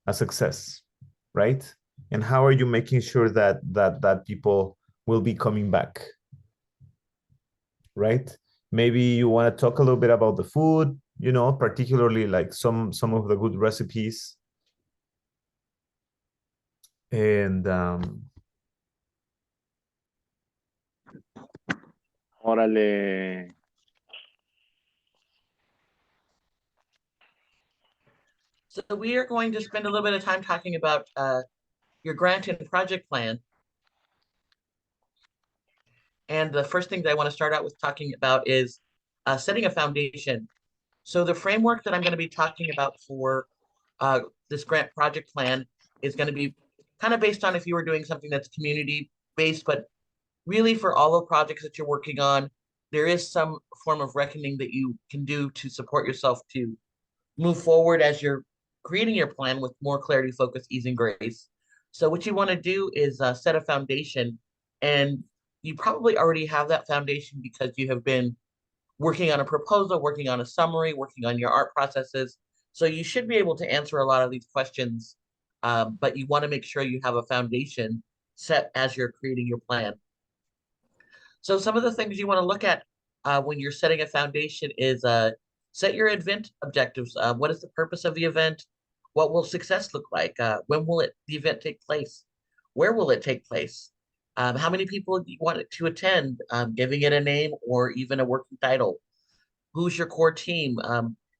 a success, right? And how are you making sure that people will be coming back, right? Maybe you want to talk a little bit about the food, particularly like some of the good recipes. And Órale. So we are going to spend a little bit of time talking about your grant and project plan. And the first thing that I want to start out with talking about is setting a foundation. So the framework that I'm going to be talking about for uh, this grant project plan is going to be kind of based on if you were doing something that's community based, but really for all the projects that you're working on, there is some form of reckoning that you can do to support yourself to move forward as you're creating your plan with more clarity, focus, ease, and grace. So what you want to do is set a foundation, and you probably already have that foundation because you have been working on a proposal, working on a summary, working on your art processes. So you should be able to answer a lot of these questions, but you want to make sure you have a foundation set as you're creating your plan. So some of the things you want to look at when you're setting a foundation is set your event objectives. What is the purpose of the event? What will success look like? When will the event take place? Where will it take place? How many people do you want it to attend? Giving it a name or even a working title. Who's your core team?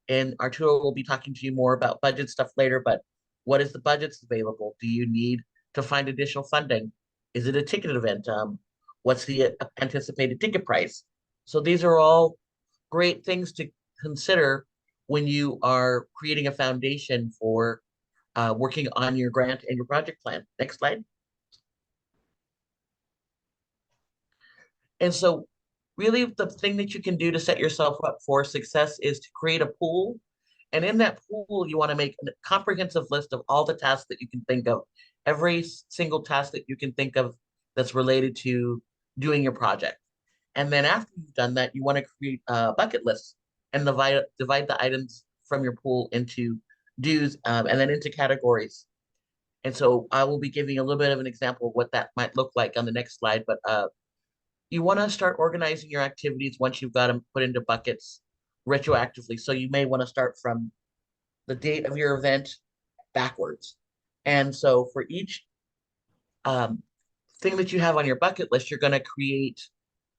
And Arturo will be talking to you more about budget stuff later, but what is the budgets available? Do you need to find additional funding? Is it a ticket event? What's the anticipated ticket price? So these are all great things to consider when you are creating a foundation for working on your grant and your project plan. Next slide. And so really the thing that you can do to set yourself up for success is to create a pool. And in that pool, you want to make a comprehensive list of all the tasks that you can think of, every single task that you can think of that's related to doing your project. And then after you've done that, you want to create a bucket list and divide the items from your pool into dues and then into categories. And so I will be giving a little bit of an example of what that might look like on the next slide, but you want to start organizing your activities once you've got them put into buckets retroactively. So you may want to start from the date of your event backwards. And so for each um, thing that you have on your bucket list, you're going to create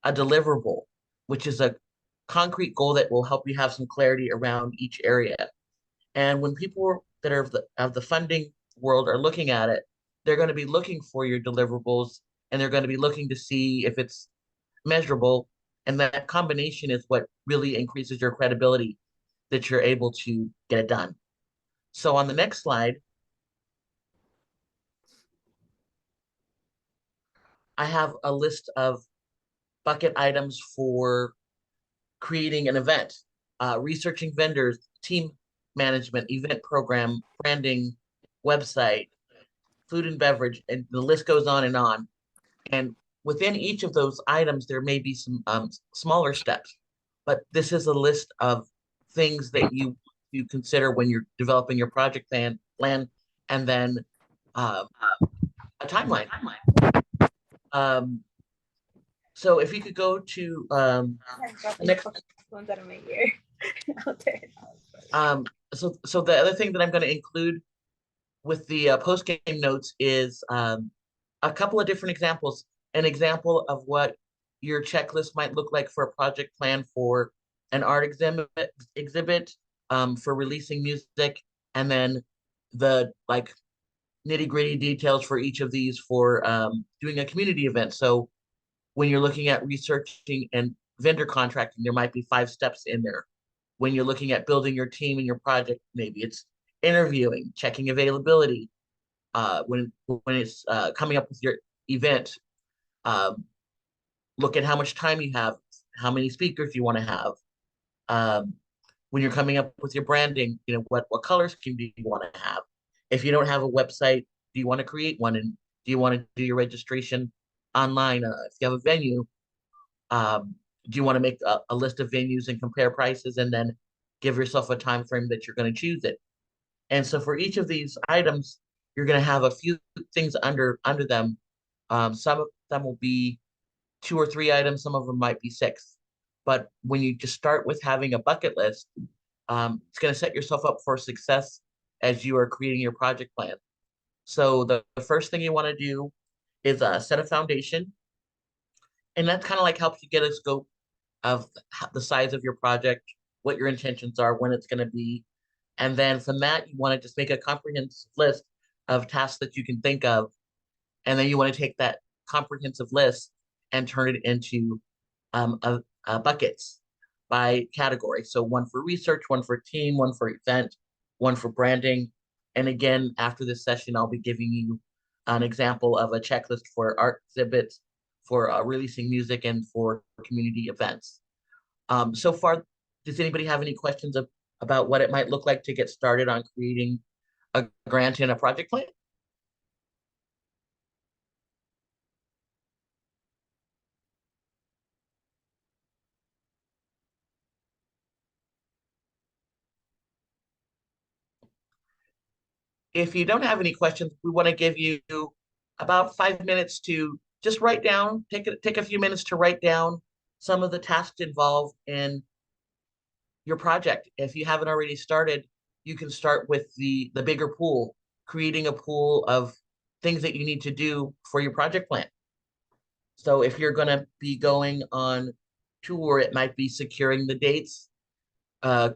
a deliverable, which is a concrete goal that will help you have some clarity around each area. And when people that are of the funding world are looking at it, they're going to be looking for your deliverables and they're going to be looking to see if it's measurable. And that combination is what really increases your credibility that you're able to get it done. So on the next slide, I have a list of bucket items for creating an event, researching vendors, team management, event program, branding, website, food and beverage, and the list goes on and on. And within each of those items, there may be some smaller steps, but this is a list of things that you consider when you're developing your project plan and then uh, a timeline. Um, so if you could go to next. Ones out of my ear. So the other thing that I'm going to include with the post game notes is a couple of different examples. An example of what your checklist might look like for a project plan for an art exhibit for releasing music, and then the like nitty gritty details for each of these for doing a community event. So when you're looking at researching and vendor contracting, there might be 5 steps in there. When you're looking at building your team and your project, maybe it's interviewing, checking availability. When it's coming up with your event, um, look at how much time you have, how many speakers you want to have. When you're coming up with your branding, what color scheme do you want to have? If you don't have a website, do you want to create one? And do you want to do your registration online? If you have a venue, do you want to make a list of venues and compare prices and then give yourself a time frame that you're going to choose it? And so for each of these items, you're going to have a few things under them. Some of them will be 2 or 3 items, some of them might be 6. But when you just start with having a bucket list, it's going to set yourself up for success as you are creating your project plan. So the first thing you want to do is set a foundation. And that kind of like helps you get a scope of the size of your project, what your intentions are, when it's going to be. And then from that, you want to just make a comprehensive list of tasks that you can think of. And then you want to take that comprehensive list and turn it into buckets by category. So one for research, one for team, one for event, one for branding. And again, after this session, I'll be giving you an example of a checklist for art exhibits, for releasing music, and for community events. So far, does anybody have any questions about what it might look like to get started on creating a grant and a project plan? If you don't have any questions, we want to give you about 5 minutes to just write down, take a few minutes to write down some of the tasks involved in your project. If you haven't already started, you can start with the bigger pool, creating a pool of things that you need to do for your project plan. So if you're going to be going on tour, it might be securing the dates, uh,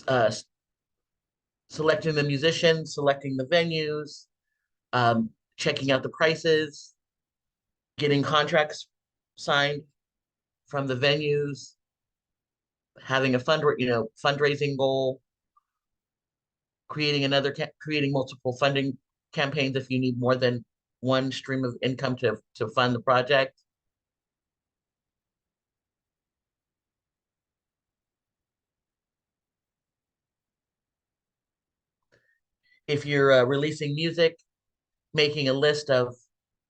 uh, selecting the musicians, selecting the venues, checking out the prices, getting contracts signed from the venues, having a fundraising goal, creating multiple funding campaigns if you need more than one stream of income to fund the project. If you're releasing music, making a list of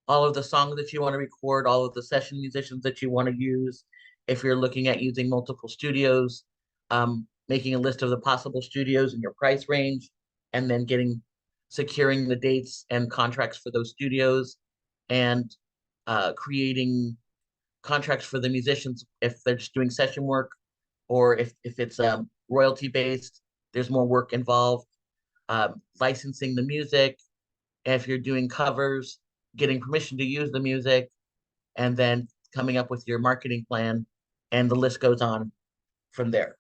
all of the songs that you want to record, all of the session musicians that you want to use. If you're looking at using multiple studios, making a list of the possible studios and your price range, and then securing the dates and contracts for those studios, and creating contracts for the musicians if they're just doing session work, or if it's royalty based, there's more work involved. Licensing the music, if you're doing covers, getting permission to use the music, and then coming up with your marketing plan, and the list goes on from there.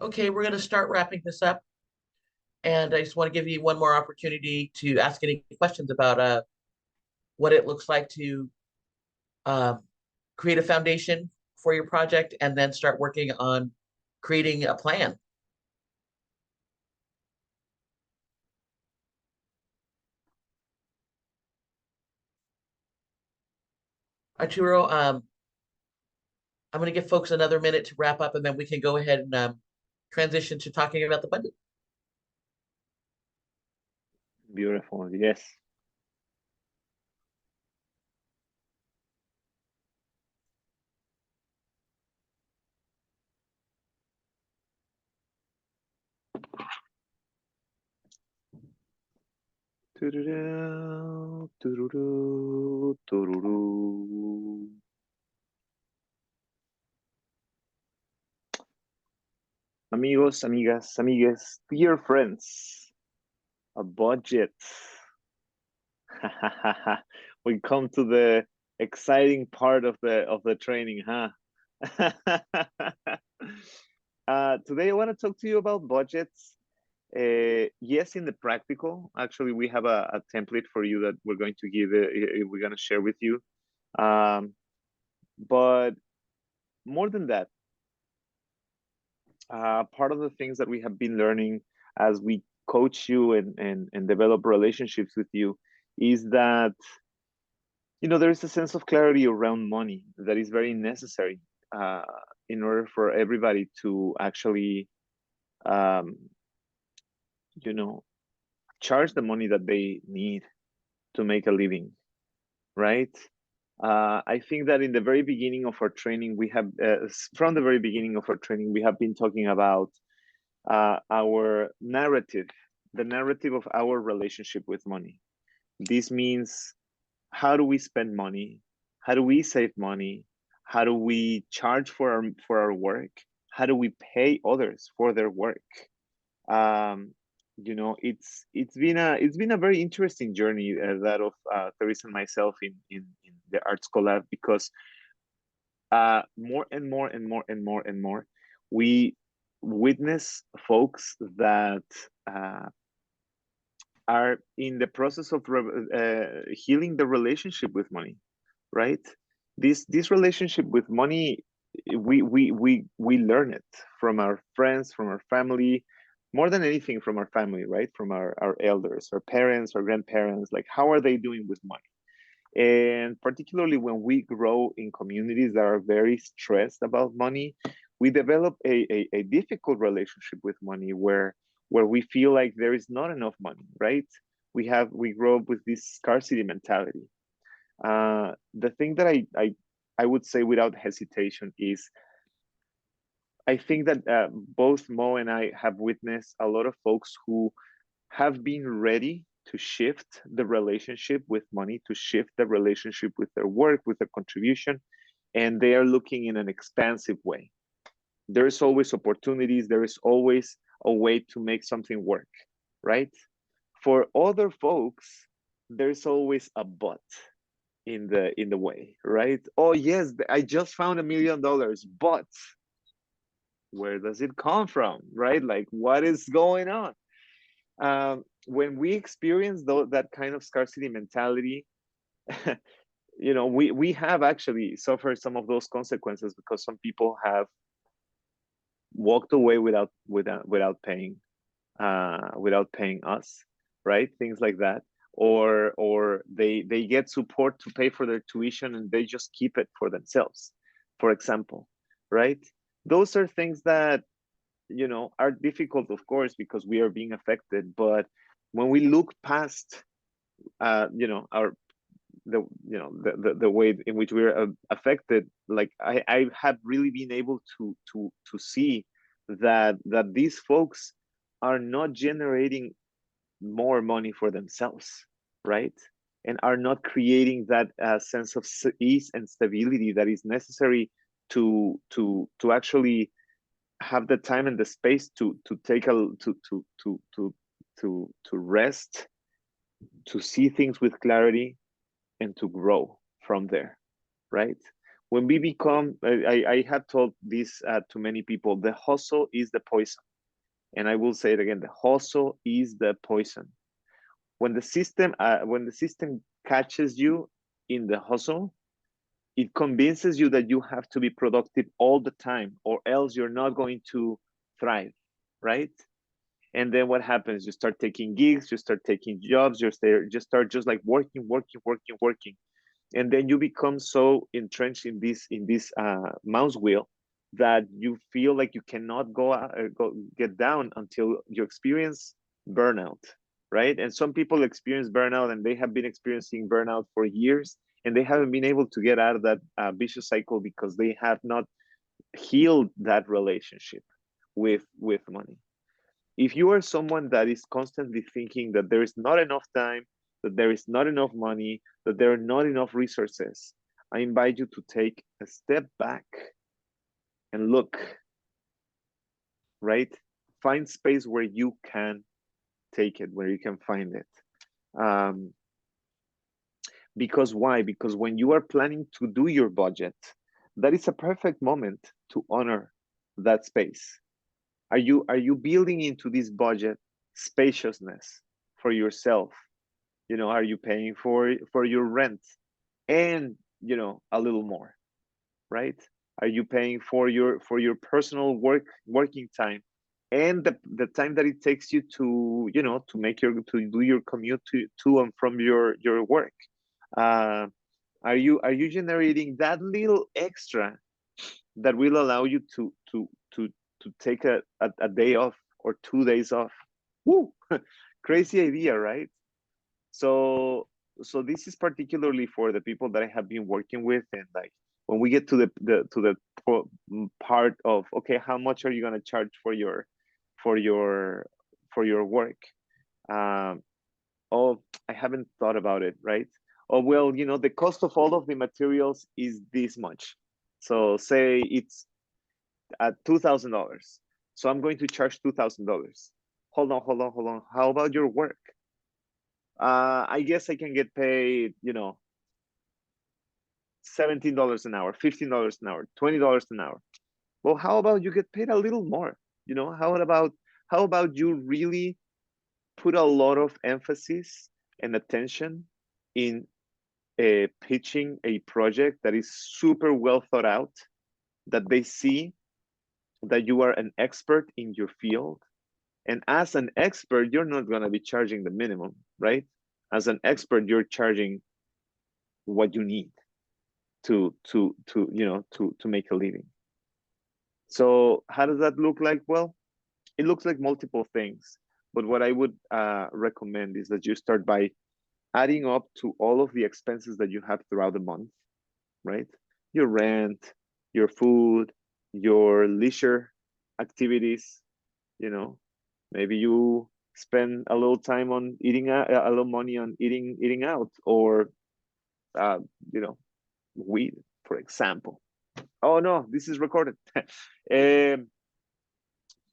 Okay, we're going to start wrapping this up. And I just want to give you one more opportunity to ask any questions about what it looks like to uh, create a foundation for your project and then start working on creating a plan. Arturo, I'm going to give folks another minute to wrap up, and then we can go ahead and transition to talking about the budget. Beautiful. Yes. Tururú, tururú, tururú. Amigos, amigas, amigues, dear friends, a budget. We come to the exciting part of the training, huh? Today I want to talk to you about budgets. Yes, in the practical, actually, we have a template for you that we're going to we're going to share with you. But more than that, part of the things that we have been learning as we coach you and develop relationships with you is that, you know, there is a sense of clarity around money that is very necessary uh, in order for everybody to actually, um, you know, charge the money that they need to make a living, right? I think that in the very beginning of our training, we have, from the very beginning of our training, we have been talking about our narrative, the narrative of our relationship with money. This means, how do we spend money? How do we save money? How do we charge for our work? How do we pay others for their work? Um, you know, it's been a very interesting journey, that of Teresa and myself in the Arts Collab, because more and more and more and more and more we witness folks that are in the process of healing the relationship with money, right? This relationship with money, we learn it from our friends, from our family, more than anything from our family, right? From our elders, our parents, our grandparents. Like, how are they doing with money? And particularly when we grow in communities that are very stressed about money, we develop a difficult relationship with money where we feel like there is not enough money, right? We grow up with this scarcity mentality. The thing that I would say without hesitation is, I think that both Mo and I have witnessed a lot of folks who have been ready to shift the relationship with money, to shift the relationship with their work, with their contribution, and they are looking in an expansive way. There's always opportunities, there is always a way to make something work, right? For other folks, there's always a but in the way, right? Oh yes, I just found $1 million, but where does it come from, right? Like, what is going on? When we experience that kind of scarcity mentality, you know, we have actually suffered some of those consequences, because some people have walked away without paying us, right? Things like that. Or they get support to pay for their tuition and they just keep it for themselves, for example, right? Those are things that, you know, are difficult, of course, because we are being affected. But when we look past, you know, the way in which we're affected, like, I have really been able to see that these folks are not generating more money for themselves, right? And are not creating that sense of ease and stability that is necessary to actually have the time and the space to take a to rest, to see things with clarity, and to grow from there, right? When we become, I have told this to many people, the hustle is the poison. And I will say it again, the hustle is the poison. When the system catches you in the hustle, it convinces you that you have to be productive all the time, or else you're not going to thrive, right? And then what happens? You start taking gigs, you start taking jobs, just start just like working, and then you become so entrenched in this mouse wheel that you feel like you cannot go get down until you experience burnout, right? And some people experience burnout, and they have been experiencing burnout for years, and they haven't been able to get out of that vicious cycle because they have not healed that relationship with money. If you are someone that is constantly thinking that there is not enough time, that there is not enough money, that there are not enough resources, I invite you to take a step back and look. right? Find space where you can take it, where you can find it. Because why? Because when you are planning to do your budget, that is a perfect moment to honor that space. Are you building into this budget spaciousness for yourself? You know, are you paying for your rent and, you know, a little more, right? Are you paying for your personal working time and the time that it takes you to, you know, to do your commute to and from your work? Uh, are you generating that little extra that will allow you to take a day off or 2 days off? Woo! Crazy idea, right? So this is particularly for the people that I have been working with, and like when we get to the part of, okay, how much are you going to charge for for your your work? um oh, I haven't thought about it, right? Oh, well, you know, the cost of all of the materials is this much. So say it's at $2,000. So I'm going to charge $2,000. Hold on. How about your work? I guess I can get paid, you know, $17 an hour, $15 an hour, $20 an hour. Well, how about you get paid a little more? You know, how about you really put a lot of emphasis and attention in pitching a project that is super well thought out, that they see that you are an expert in your field. And as an expert, you're not going to be charging the minimum, right? As an expert, you're charging what you need to you know, to make a living. So how does that look like? Well, it looks like multiple things, but what I would recommend is that you start by adding up to all of the expenses that you have throughout the month, right? Your rent, your food, your leisure activities, you know, maybe you spend a little time on eating out, a little money on eating out, or you know, weed, for example. Oh no, this is recorded. um,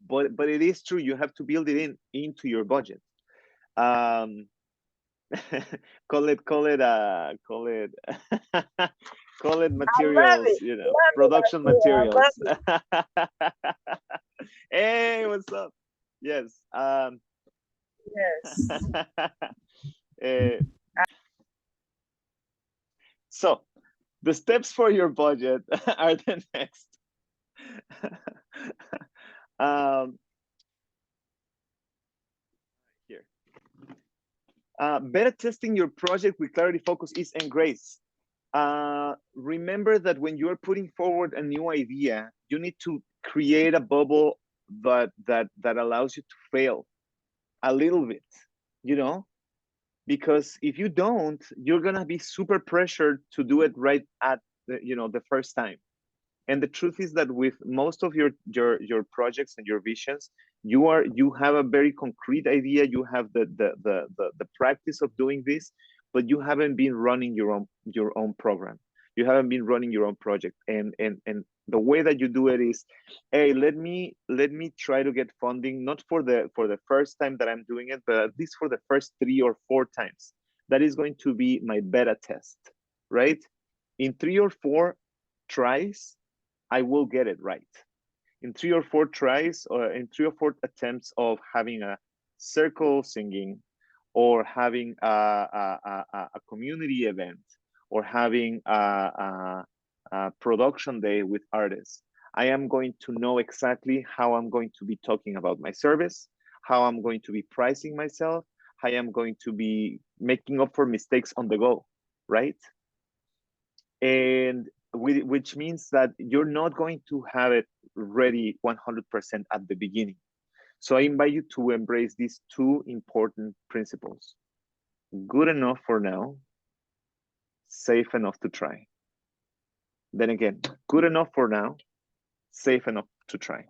but it is true. You have to build it into your budget. Um, call it call it call it I love materials. it. You know, Love it. production Yeah, I love materials. it. Hey, what's up? Yes. Yes. uh, so the steps for your budget are the next. um, here. Beta testing your project with clarity, focus, ease, and grace. Remember that when you're putting forward a new idea, you need to create a bubble that allows you to fail a little bit, you know, because if you don't, you're gonna be super pressured to do it right at the, you know, the first time. And the truth is that with most of your projects and your visions, you have a very concrete idea, you have the practice of doing this, but you haven't been running your own program, you haven't been running your own project. And the way that you do it is, hey, let me try to get funding, not for the first time that I'm doing it, but at least for the first 3 or 4 times. That is going to be my beta test, right? In 3 or 4 tries, I will get it right. In 3 or 4 tries, or in 3 or 4 attempts of having a circle singing, or having a community event, or having a production day with artists, I am going to know exactly how I'm going to be talking about my service, how I'm going to be pricing myself, how I'm going to be making up for mistakes on the go, right? And which means that you're not going to have it ready 100% at the beginning. So I invite you to embrace these 2 important principles: good enough for now, safe enough to try. Then again, good enough for now, safe enough to try,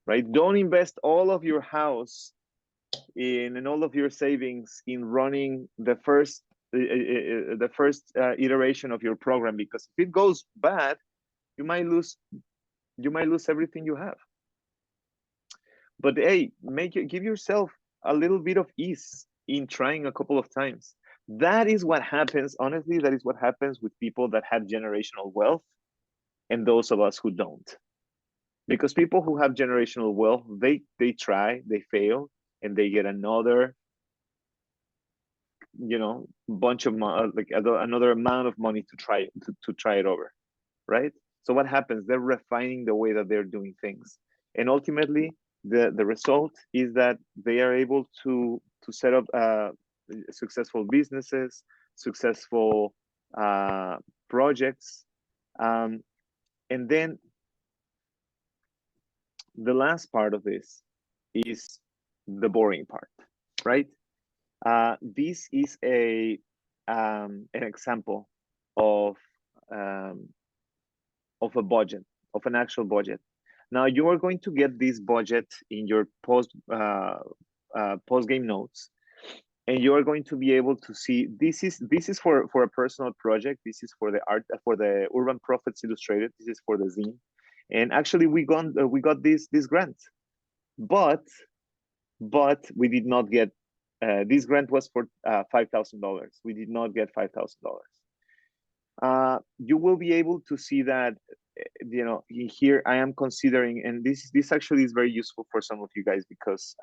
right? Don't invest all of your house in and all of your savings in running the first iteration of your program, because if it goes bad, you might lose everything you have. But hey, give yourself a little bit of ease in trying a couple of times. That is what happens, honestly, that is what happens with people that have generational wealth and those of us who don't. Because people who have generational wealth, they try, they fail, and they get another, you know, bunch of like another amount of money to try it over, right? So what happens? They're refining the way that they're doing things, and ultimately, the result is that they are able to set up successful businesses, successful projects, and then the last part of this is the boring part, right? This is an example of a budget, of an actual budget. Now you are going to get this budget in your post game notes, and you are going to be able to see this is for a personal project. This is for the Urban Prophets Illustrated. This is for the zine, and actually we got this grant, but we did not get. This grant was for $5,000. We did not get $5,000. You will be able to see that, you know, here I am considering, and this actually is very useful for some of you guys, because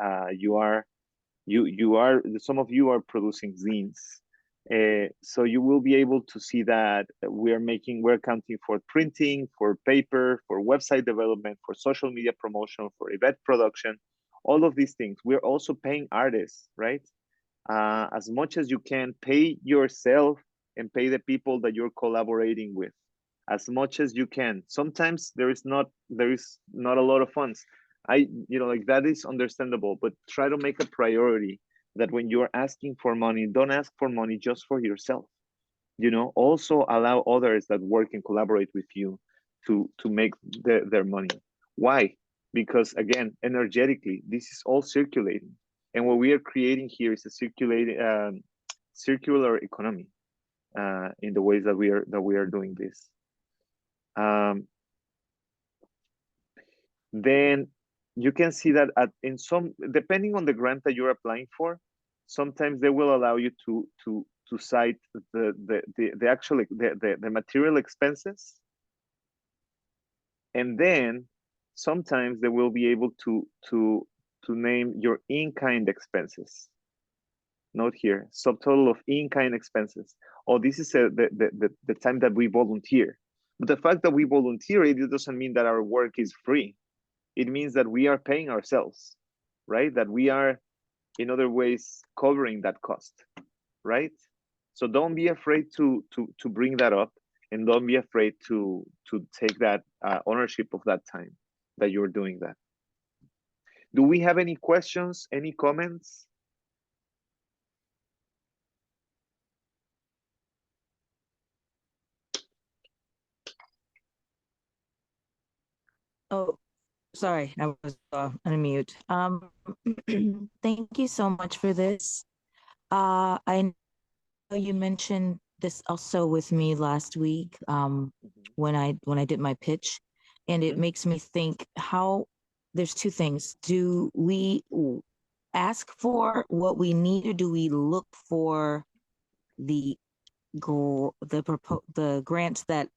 some of you are producing zines. So you will be able to see that we're accounting for printing, for paper, for website development, for social media promotion, for event production, all of these things. We're also paying artists, right? As much as you can, pay yourself and pay the people that you're collaborating with as much as you can. Sometimes there is not a lot of funds. Like that is understandable, but try to make a priority that when you're asking for money, don't ask for money just for yourself. Also allow others that work and collaborate with you to make their money. Why? Because again, energetically, this is all circulating. And what we are creating here is a circular economy in the ways that we are doing this. Then you can see that in some, depending on the grant that you're applying for, sometimes they will allow you to cite the actual the material expenses, and then sometimes they will be able to name your in-kind expenses. Note here, subtotal of in-kind expenses. Oh, this is the time that we volunteer. But the fact that we volunteer, it doesn't mean that our work is free. It means that we are paying ourselves, right? That we are, in other ways, covering that cost, right? So don't be afraid to bring that up, and don't be afraid to take that ownership of that time that you're doing that. Do we have any questions, any comments? Oh, sorry, I was unmute. Thank you so much for this. I know you mentioned this also with me last week when I did my pitch, and it makes me think how there's two things. Do we ask for what we need, or do we look for the the grants that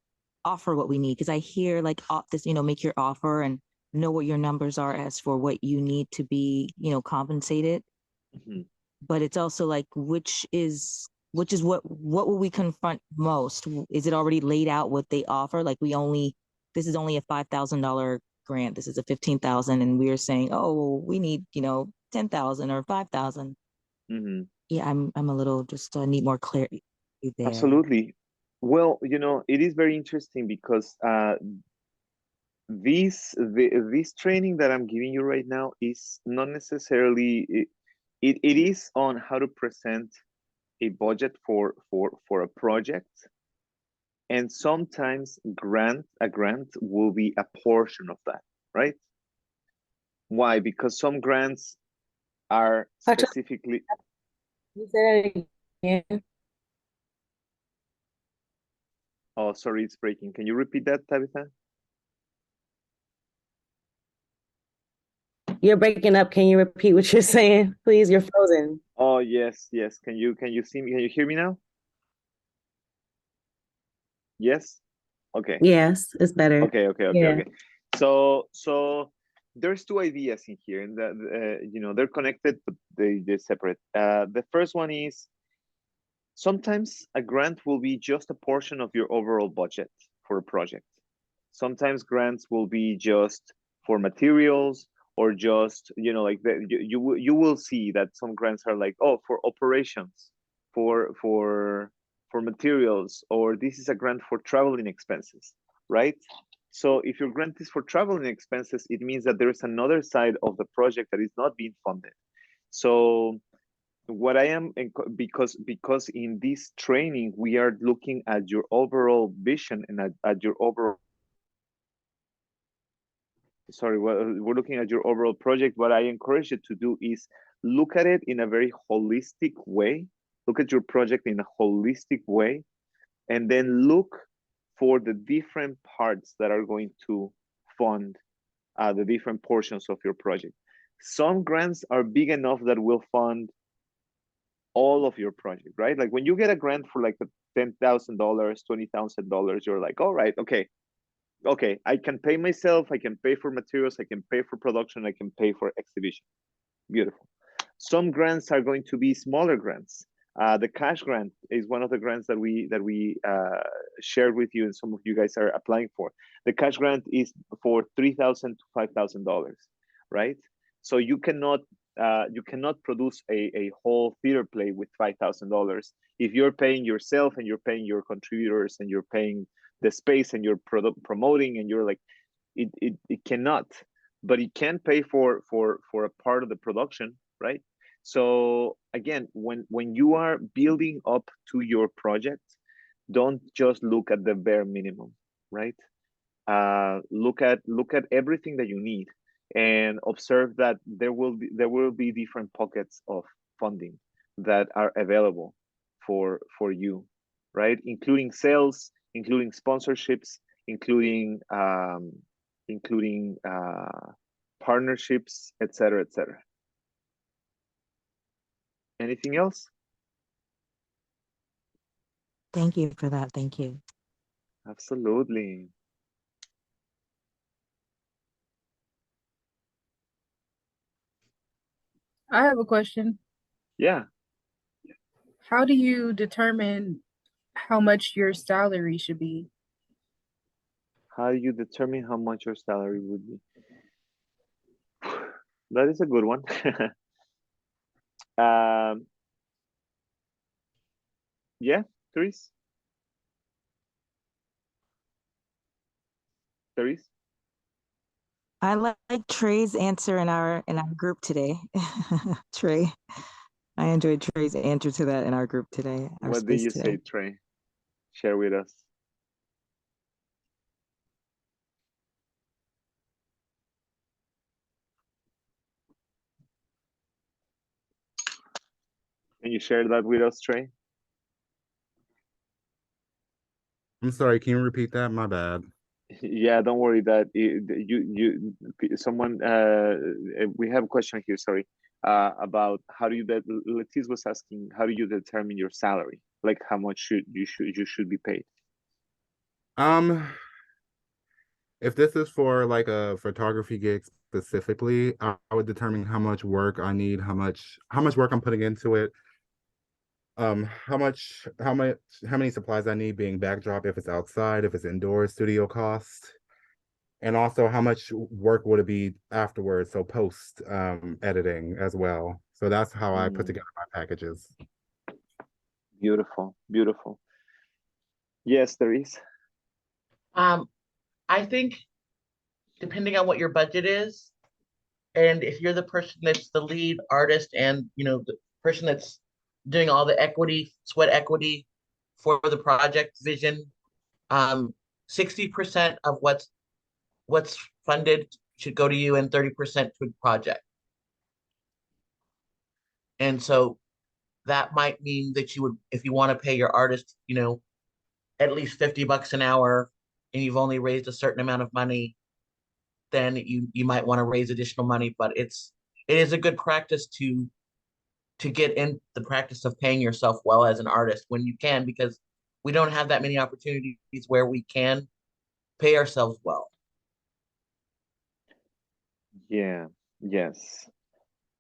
offer what we need? Because I hear like this, make your offer and know what your numbers are as for what you need to be, compensated. But it's also like which is what will we confront most? Is it already laid out what they offer? Like this is only a $5,000 grant. This is a 15,000, and we're saying, oh, we need 10,000 or 5,000. Yeah, I'm a little just need more clarity there. Absolutely. Well, it is very interesting because this training that I'm giving you right now is not necessarily it is on how to present a budget for a project, and sometimes a grant will be a portion of that, right? Why? Because some grants are specifically. Oh, sorry, it's breaking. Can you repeat that, Tabitha? You're breaking up. Can you repeat what you're saying, please? You're frozen. Oh, yes, yes. Can you see me? Can you hear me now? Yes? Okay. Yes, it's better. Okay. So there's two ideas in here, and that you know, they're connected, but they're separate. The first one is sometimes a grant will be just a portion of your overall budget for a project. Sometimes grants will be just for materials, or just, you know, like you will see that some grants are like, oh, for operations, for materials, or this is a grant for traveling expenses, right? So if your grant is for traveling expenses, it means that there is another side of the project that is not being funded. So what I am, because in this training we are looking at your overall vision and at your overall, sorry, we're looking at your overall project. What I encourage you to do is look at it in a very holistic way. Look at your project in a holistic way, and then look for the different parts that are going to fund the different portions of your project. Some grants are big enough that will fund all of your project, right? Like when you get a grant for like $10,000, $20,000, you're like, all right, okay, I can pay myself, I can pay for materials, I can pay for production, I can pay for exhibition. Beautiful. Some grants are going to be smaller grants. The cash grant is one of the grants that we shared with you, and some of you guys are applying for. The cash grant is for $3,000 to $5,000, right? So you cannot produce a whole theater play with $5,000 if you're paying yourself and you're paying your contributors and you're paying the space and you're promoting, and you're like, it cannot, but it can pay for a part of the production, right? So again, when you are building up to your project, don't just look at the bare minimum, right? Look at everything that you need, and observe that there will be different pockets of funding that are available for you, right? Including sales, including sponsorships, including partnerships, etc., etc. Anything else? Thank you for that. Thank you. Absolutely. I have a question. Yeah. How do you determine how much your salary should be? How do you determine how much your salary would be? That is a good one. Yeah, Therese? Therese? I like Trey's answer in our group today. Trey, I enjoyed Trey's answer to that in our group today. Our What did space you today. say, Trey? Share with us. Can you share that with us, Trey? I'm sorry, can you repeat that? My bad. Yeah, don't worry that someone we have a question here, sorry, about how do you that Letiz was asking, how do you determine your salary? Like how much you should be paid? If this is for like a photography gig specifically, I would determine how much work I need, how much work I'm putting into it, how many supplies I need, being backdrop, if it's outside, if it's indoors, studio cost, and also how much work would it be afterwards, so post editing as well. So that's how I put together my packages. Beautiful, beautiful. Yes, there is. I think depending on what your budget is, and if you're the person that's the lead artist and the person that's doing all the sweat equity for the project vision, 60% of what's funded should go to you and 30% to the project. And so that might mean that you would, if you want to pay your artist, at least $50 an hour, and you've only raised a certain amount of money, then you might want to raise additional money. But it is a good practice to get in the practice of paying yourself well as an artist when you can, because we don't have that many opportunities where we can pay ourselves well. Yeah, yes.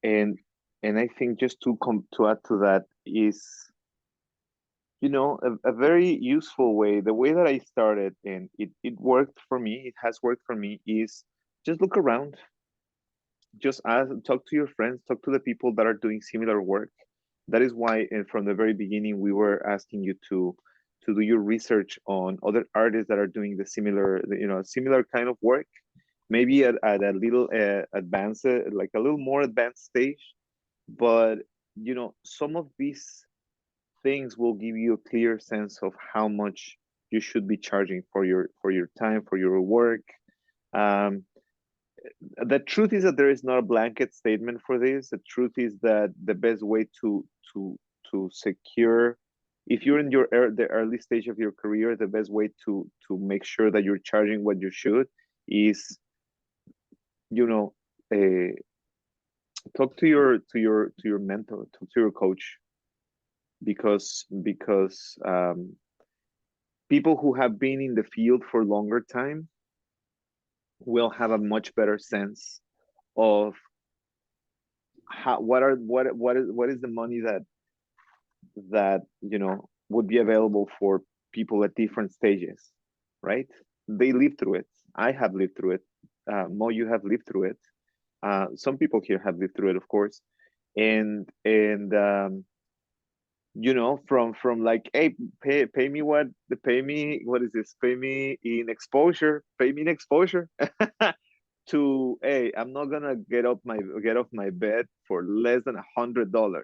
And I think just to add to that is, you know, a very useful way, the way that I started, and it worked for me, it has worked for me, is just look around, just ask, talk to your friends, talk to the people that are doing similar work. That is why from the very beginning we were asking you to do your research on other artists that are doing the similar, you know, similar kind of work, maybe at a little advanced, like a little more advanced stage. But you know, some of these things will give you a clear sense of how much you should be charging for your time, for your work. um, the truth is that there is not a blanket statement for this. The truth is that the best way to to secure, if you're in the early stage of your career, the best way to make sure that you're charging what you should is, you know, uh, talk to your mentor, talk to your coach, because people who have been in the field for longer time will have a much better sense of how what is the money that you know would be available for people at different stages, right? They live through it. I have lived through it. Mo, you have lived through it. Some people here have lived through it, of course. And you know, from like, hey, pay me pay me, what is this, pay me in exposure, pay me in exposure, to, hey, I'm not gonna get off my bed for less than $100.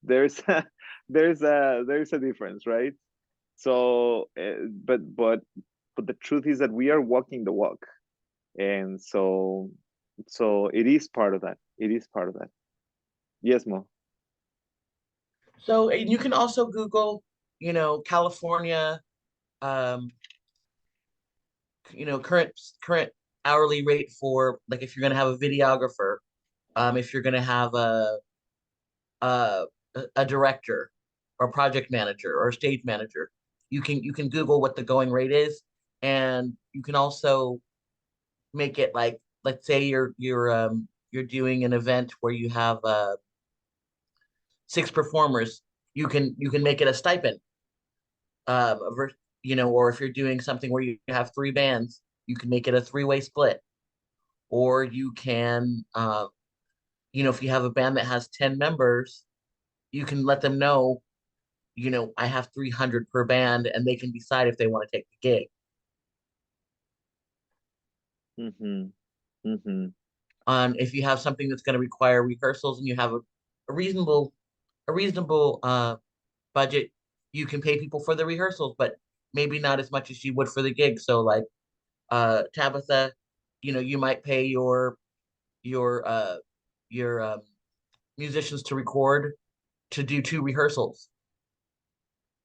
There's a, there's a difference, right? So but the truth is that we are walking the walk, and so it is part of that, it is part of that. Yes, Mo. So, and you can also Google, California, um, current hourly rate for, like, if you're gonna have a videographer, if you're gonna have a a director or project manager or a stage manager, you can Google what the going rate is, and you can also make it like, let's say you're doing an event where you have six performers, you can make it a stipend, um, or if you're doing something where you have three bands, you can make it a three-way split, or you can, if you have a band that has 10 members, you can let them know, I have 300 per band, and they can decide if they want to take the gig. Mm-hmm. Mm-hmm. If you have something that's going to require rehearsals and you have a reasonable budget, you can pay people for the rehearsals, but maybe not as much as you would for the gig. So, like, Tabitha, you might pay your your musicians to record, to do two rehearsals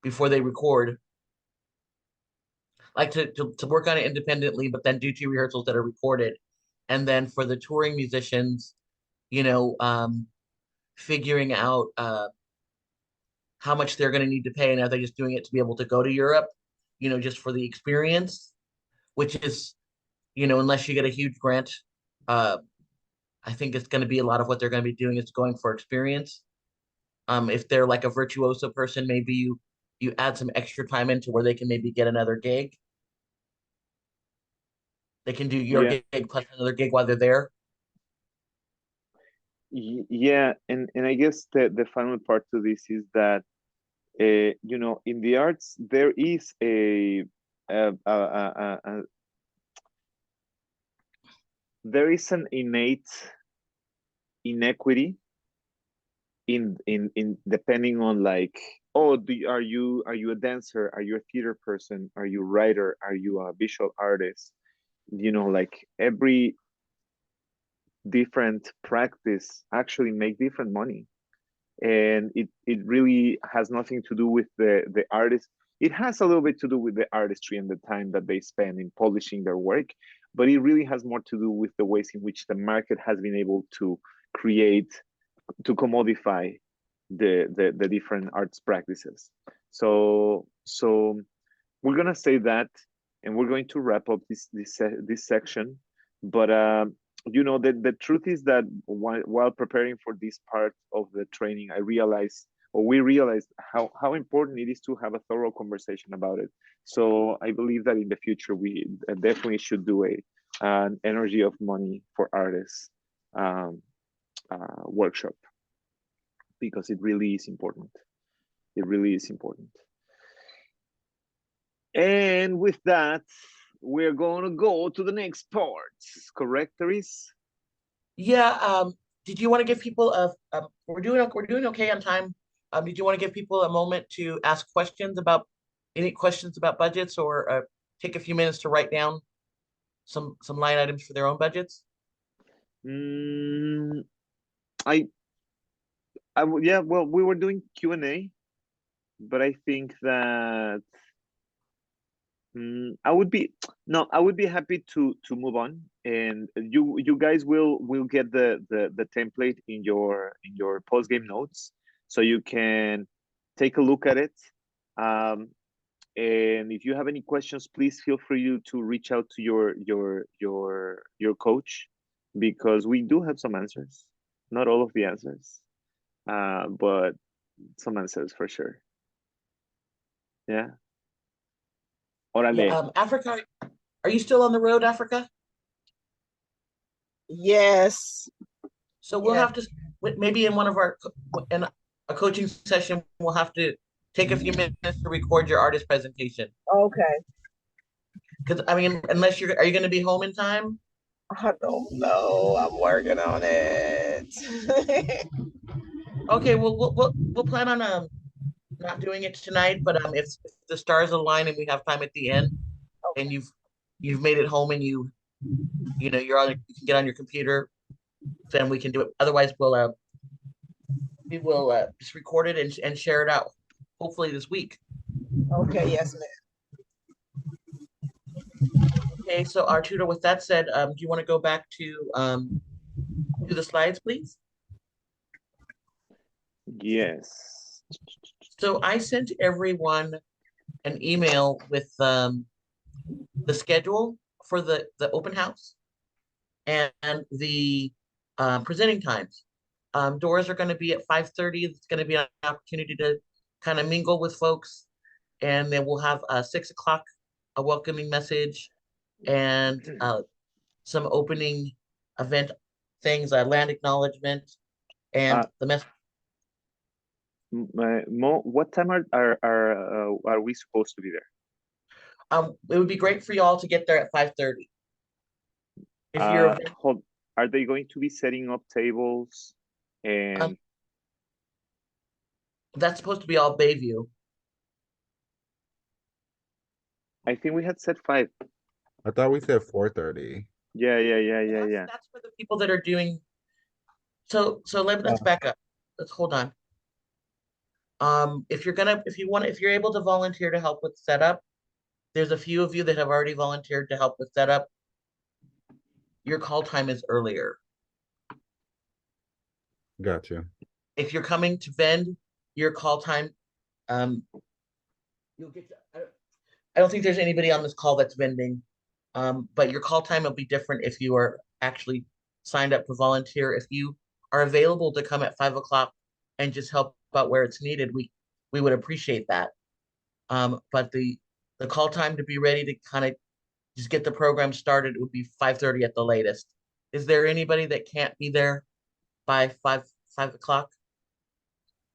before they record, like to work on it independently, but then do two rehearsals that are recorded. And then for the touring musicians, you know, um, figuring out how much they're going to need to pay, and are they just doing it to be able to go to Europe, just for the experience, which is, unless you get a huge grant, uh, I think it's going to be a lot of what they're going to be doing is going for experience. If they're like a virtuoso person, maybe you add some extra time into where they can maybe get another gig. They can do your Yeah. gig plus another gig while they're there. Yeah, and I guess the final part to this is that, you know, in the arts there is a there is an innate inequity in depending on, like, oh, are you a dancer, are you a theater person, are you a writer, are you a visual artist? You know, like, every different practice actually make different money, and it really has nothing to do with the artist. It has a little bit to do with the artistry and the time that they spend in polishing their work, but it really has more to do with the ways in which the market has been able to commodify the different arts practices. So we're gonna say that, and we're going to wrap up this section. But you know, the truth is that while preparing for this part of the training, we realized how important it is to have a thorough conversation about it. So I believe that in the future we definitely should do an energy of money for artists workshop, because it really is important. It really is important. And with that, we're going to go to the next part. Correct, Therese? Yeah. Did you want to give people we're doing okay on time. Did you want to give people a moment to ask questions about any questions about budgets, or take a few minutes to write down some line items for their own budgets? Yeah, well, we were doing Q&A, but I think that I would be happy to move on, and you guys will get the template in your post game notes, so you can take a look at it. And if you have any questions, please feel free to reach out to your coach, because we do have some answers, not all of the answers, but some answers for sure. Yeah. Orale. Yeah, Africa, are you still on the road, Africa? Yes. So we'll Yeah. have to, maybe in one of in a coaching session, we'll have to take a few minutes to record your artist presentation. Okay. Because I mean, unless are you going to be home in time? I don't know. I'm working on it. Okay, well, we'll plan on not doing it tonight, but if the stars align and we have time at the end, and you've made it home, and you know you can get on your computer, then we can do it. Otherwise, we will just record it and share it out, hopefully this week. Okay, yes, ma'am. Okay, so Arturo, with that said, do you want to go back to the slides, please? Yes. So I sent everyone an email with the schedule for the open house and the presenting times. Doors are going to be at 5:30. It's going to be an opportunity to kind of mingle with folks, and then we'll have 6 o'clock, a welcoming message, and some opening event things, land acknowledgement, and the message. Mo, what time are we supposed to be there? It would be great for y'all to get there at 5:30. If you're are they going to be setting up tables? And that's supposed to be all Bayview. I think we had said 5. I thought we said 4:30. Yeah. That's for the people that are doing. So let's back up. Let's hold on. If you're able to volunteer to help with setup, there's a few of you that have already volunteered to help with setup. Your call time is earlier. Gotcha. If you're coming to vend, your call time, you'll get. I don't think there's anybody on this call that's vending, but your call time will be different if you are actually signed up to volunteer. If you are available to come at 5 o'clock and just help out where it's needed, we would appreciate that. But the call time to be ready to kind of just get the program started would be 5:30 at the latest. Is there anybody that can't be there by 5 o'clock?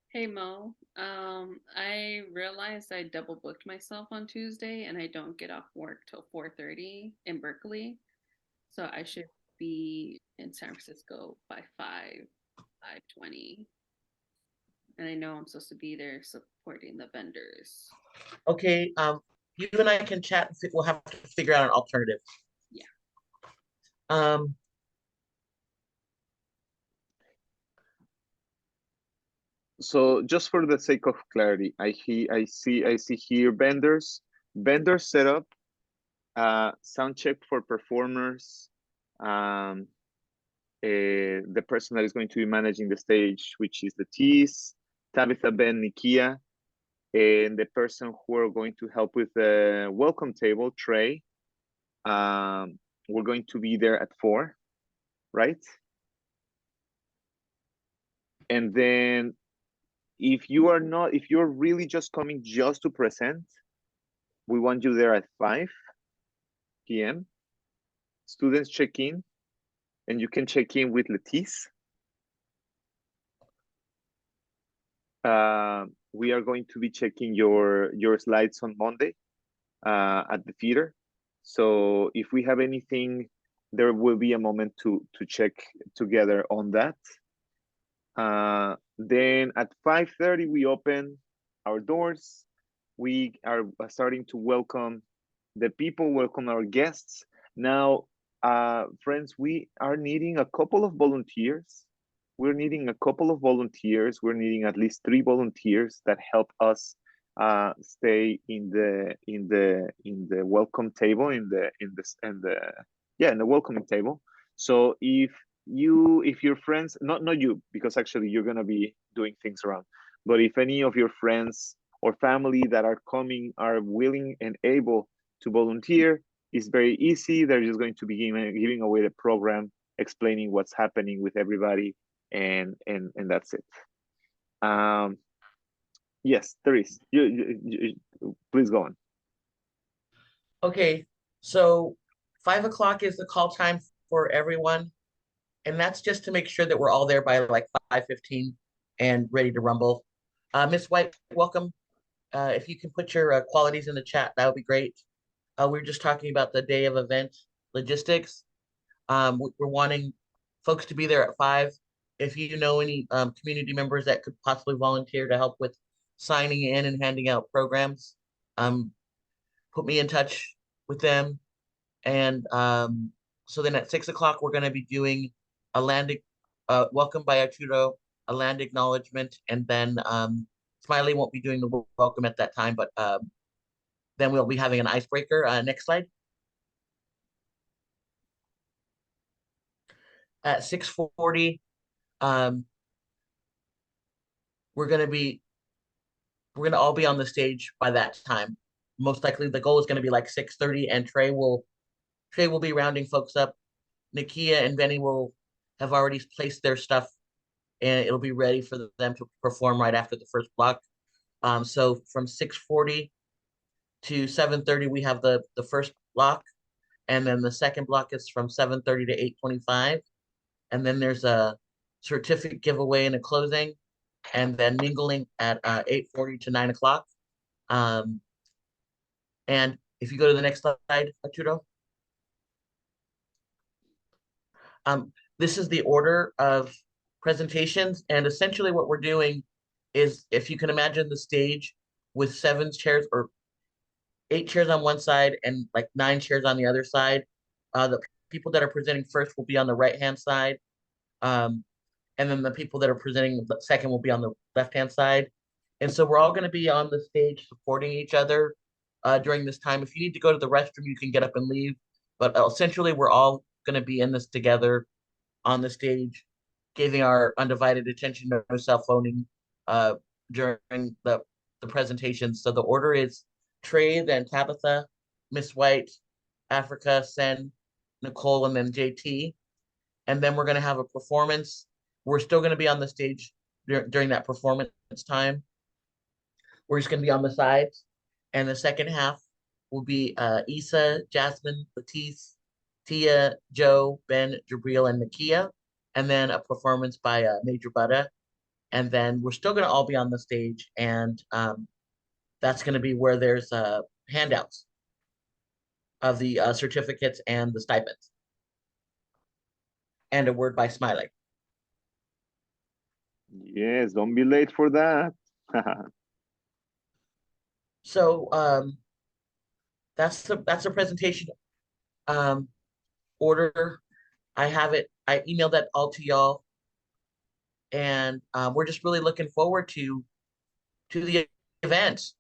Hey Mo, I realized I double booked myself on Tuesday and I don't get off work till 4:30 in Berkeley. So I should be in San Francisco by 5:20. And I know I'm supposed to be there supporting the vendors. Okay, you and I can chat. We'll have to figure out an alternative. Yeah. So just for the sake of clarity, I see here vendors setup sound check for performers, the person that is going to be managing the stage, which is the T's, Tabitha, Ben, Nikia, and the person who are going to help with the welcome table, Trey. We're going to be there at 4, right? And then if you're really just coming just to present, we want you there at 5 p.m. Students check in, and you can check in with Letice. We are going to be checking your slides on Monday at the theater. So if we have anything, there will be a moment to check together on that. Then at 5:30 we open our doors. We are starting to welcome the people, welcome our guests. Now, friends, we are needing a couple of volunteers. We're needing a couple of volunteers. We're needing at least 3 volunteers that help us stay in the welcome table, in the welcoming table. So if your friends, not you, because actually you're gonna be doing things around, but if any of your friends or family that are coming are willing and able to volunteer, it's very easy. They're just going to be giving away the program, explaining what's happening with everybody, and that's it. Yes, there is. You please go on. Okay, so 5 o'clock is the call time for everyone. And that's just to make sure that we're all there by like 5:15 and ready to rumble. Miss White, welcome. If you can put your qualities in the chat, that would be great. We were just talking about the day of event logistics. We're wanting folks to be there at 5. If you know any community members that could possibly volunteer to help with signing in and handing out programs, put me in touch with them. And so then at 6 o'clock, we're going to be doing a land, welcome by Arturo, a land acknowledgement, and then Smiley won't be doing the welcome at that time, but then we'll be having an icebreaker. Next slide. At 6:40, we're gonna all be on the stage by that time. Most likely, the goal is going to be like 6:30, and Trey will be rounding folks up. Nakia and Benny will have already placed their stuff, and it'll be ready for them to perform right after the first block. So from 6:40 to 7:30, we have the first block, and then the second block is from 7:30 to 8:25, and then there's a certificate giveaway and a closing, and then mingling at 8:40 to 9 o'clock. And if you go to the next slide, Arturo. This is the order of presentations, and essentially what we're doing is, if you can imagine the stage with 7 chairs or 8 chairs on one side and like 9 chairs on the other side. The people that are presenting first will be on the right-hand side. And then the people that are presenting second will be on the left-hand side. And so we're all going to be on the stage supporting each other during this time. If you need to go to the restroom, you can get up and leave. But essentially, we're all going to be in this together on the stage, giving our undivided attention, no cell phoning during the presentation. So the order is Trey, then Tabitha, Miss White, Africa, Sen, Nicole, and then JT. And then we're going to have a performance. We're still going to be on the stage during that performance time. We're just going to be on the sides. And the second half will be Issa, Jasmine, Latice, Tia, Joe, Ben, Jabril, and Nakia. And then a performance by Major Buddha. And then we're still going to all be on the stage. And that's going to be where there's handouts of the certificates and the stipends. And a word by Smiley. Yes, don't be late for that. So that's the presentation order. I have it. I emailed that all to y'all, and we're just really looking forward to the event.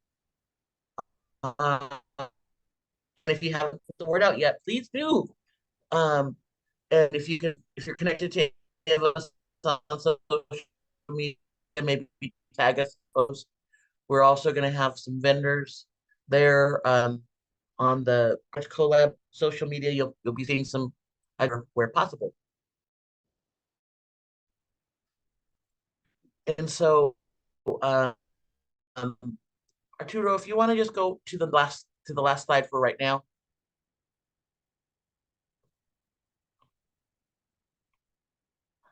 if you haven't put the word out yet, please do. And if you're connected to any of us on social media, maybe tag us. Post. We're also going to have some vendors there on the collab social media. You'll be seeing some where possible. And so, um, Arturo, if you want to just go to the last slide for right now.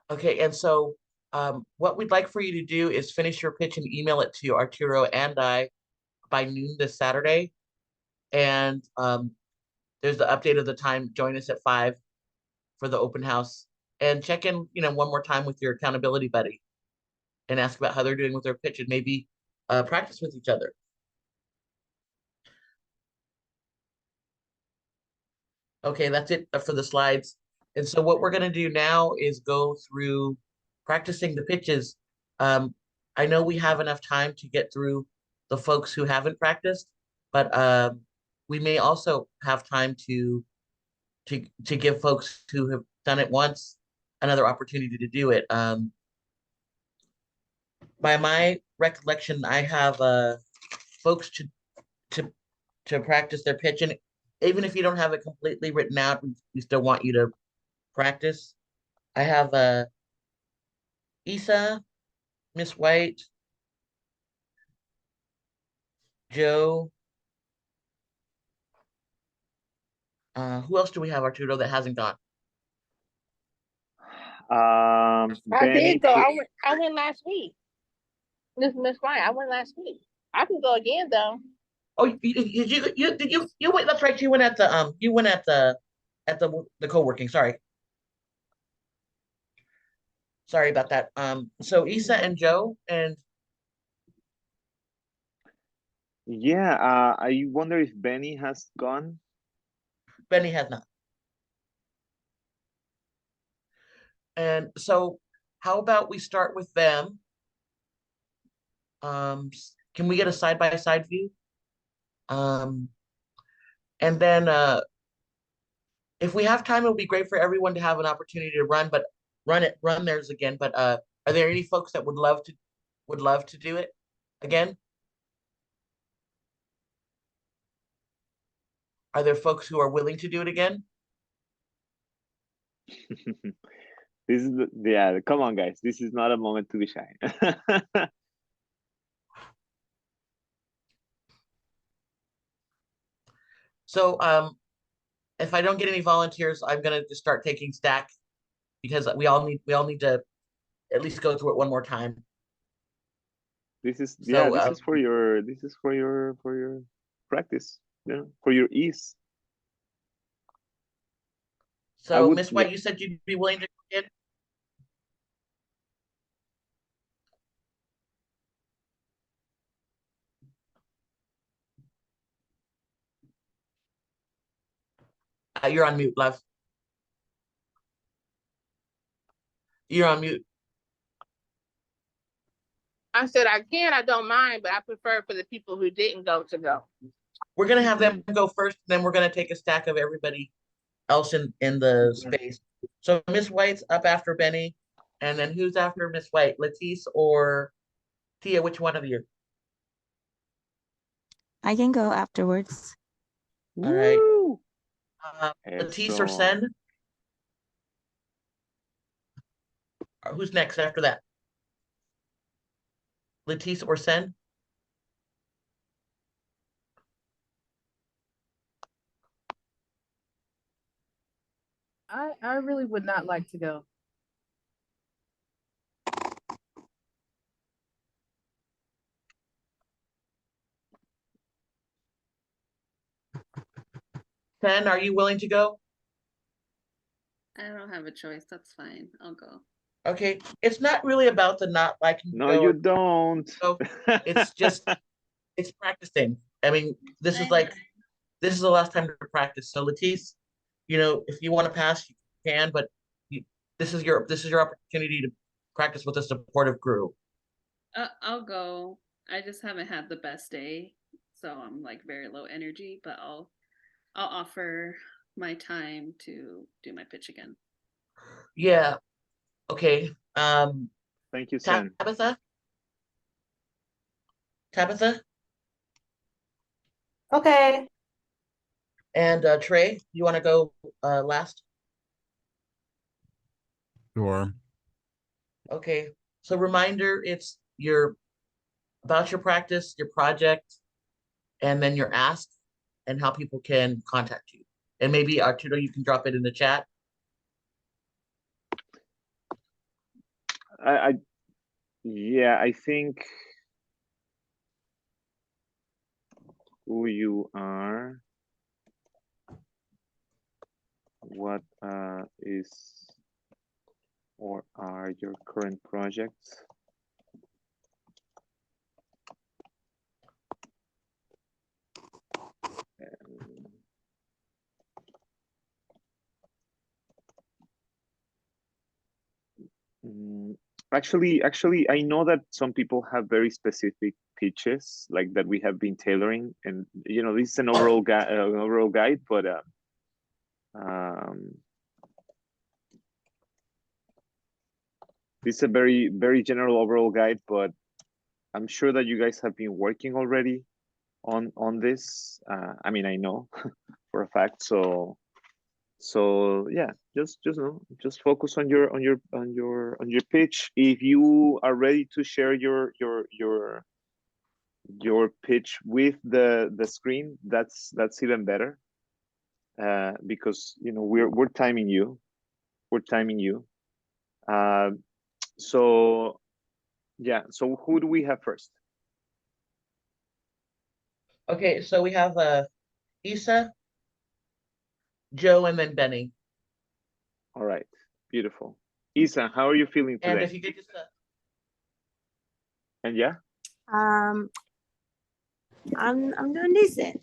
Okay, and so what we'd like for you to do is finish your pitch and email it to Arturo and I by noon this Saturday. And there's the update of the time. Join us at 5 for the open house, and check in, one more time with your accountability buddy and ask about how they're doing with their pitch, and maybe practice with each other. Okay, that's it for the slides. And so what we're going to do now is go through practicing the pitches. I know we have enough time to get through the folks who haven't practiced, but we may also have time to give folks who have done it once another opportunity to do it. By my recollection, I have folks to practice their pitch, and even if you don't have it completely written out, we still want you to practice. I have Isa, Miss White, Joe. Who else do we have, Arturo, that hasn't gone? I Benny, did go. I went last week. Miss White, I went last week. I can go again though. Oh, you went? That's right. You went at the co-working. Sorry about that. So Isa and Joe and yeah, I wonder if Benny has gone. Benny has not. And so how about we start with them? Can we get a side-by-side view? And then if we have time, it would be great for everyone to have an opportunity to run theirs again. But are there any folks that would love to do it again? Are there folks who are willing to do it again? This is yeah, come on guys, this is not a moment to be shy. So if I don't get any volunteers, I'm gonna just start taking stack, because we all need to at least go through it one more time. This is So, this is for your practice, for your ease. So Miss White, you said you'd be willing to go in? You're on mute, love. You're on mute. I said I can, I don't mind, but I prefer for the people who didn't go to go. We're gonna have them go first, then we're gonna take a stack of everybody else in the space. So Miss White's up after Benny, and then who's after Miss White? Letice or Tia? Which one of you? I can go afterwards. All right. Letice or Sen? Who's next after that? Letice or Sen? I really would not like to go. Sen, are you willing to go? I don't have a choice. That's fine. I'll go. Okay, it's not really about the not liking. No, you don't. So it's just it's practicing. I mean, this is the last time to practice. So Letice, if you want to pass, you can, but this is your opportunity to practice with a supportive group. I'll go. I just haven't had the best day, so I'm like very low energy, but I'll I'll offer my time to do my pitch again. Yeah. Okay. Thank you, Sen. Tabitha? Tabitha? Okay. And Trey, you want to go last? Sure. Okay. So reminder, it's about your practice, your project, and then your ask and how people can contact you. And maybe Arturo, you can drop it in the chat. Yeah, I think who you are, what is or are your current projects? Actually, I know that some people have very specific pitches, like that we have been tailoring, and you know, this is an overall guide, but this is a very general overall guide. But I'm sure that you guys have been working already on this. I mean, I know for a fact. So yeah, just focus on your pitch. If you are ready to share your pitch with the screen, that's even better, because you know we're timing you. So yeah, so who do we have first? Okay, so we have Isa, Joe, and then Benny. All right, beautiful. Isa, how are you feeling today? And if you could just and yeah, I'm doing decent.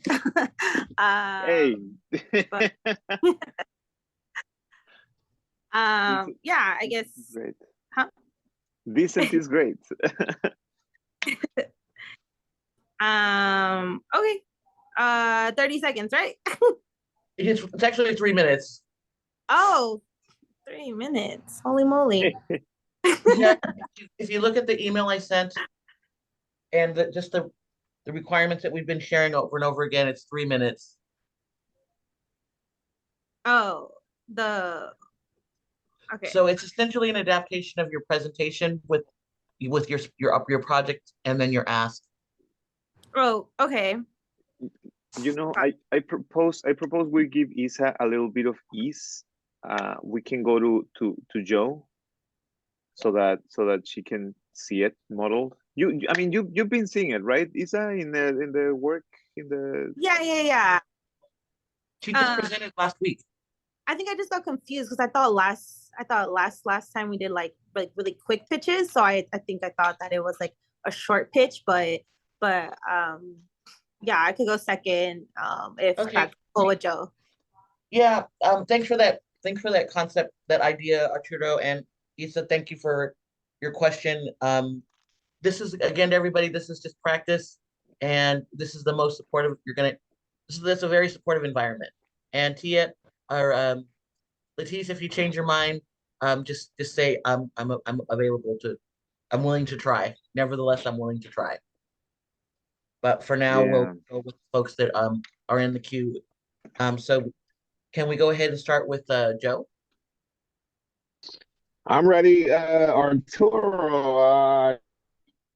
hey. But, yeah, I guess. Great. Huh? Decent is great. Okay. 30 seconds, right? it's actually 3 minutes. Oh, 3 minutes. Holy moly. Yeah, if you look at the email I sent and just the requirements that we've been sharing over and over again, it's 3 minutes. Oh, okay. So it's essentially an adaptation of your presentation with your project and then your ask. Oh, okay. You know, I propose we give Isa a little bit of ease. We can go to Joe so that she can see it modeled. I mean you've been seeing it, right, Isa, in the work in the. Yeah. She just presented last week. I think I just got confused because I thought last time we did like really quick pitches. So I think I thought that it was like a short pitch, but yeah, I could go second if Okay. that's cool with Joe. Yeah, thanks for that concept, that idea, Arturo, and Isa, thank you for your question. This is, again, to everybody, this is just practice, and this is the most supportive this is a very supportive environment. And Tia, or Letice, if you change your mind, just say I'm willing to try. Nevertheless, I'm willing to try. But for now, we'll go with folks that are in the queue. So can we go ahead and start with Joe? I'm ready. Arturo, I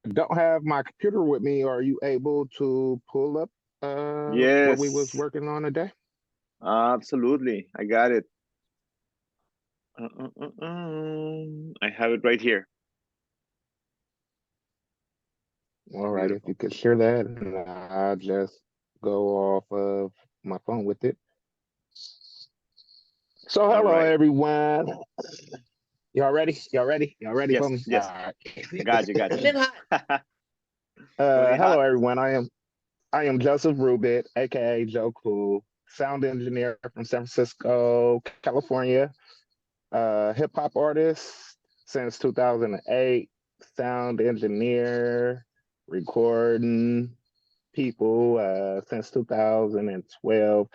don't have my computer with me. Are you able to pull up what we was working on today? Absolutely, I got it. I have it right here. All right, if you could share that, and I'll just go off of my phone with it. So hello, everyone. Y'all ready? Yes, for me? yes. Right. Got you. Hello, everyone. I am Joseph Rubit, aka Joe Cool, sound engineer from San Francisco, California. Hip hop artist since 2008, sound engineer, recording people since 2012.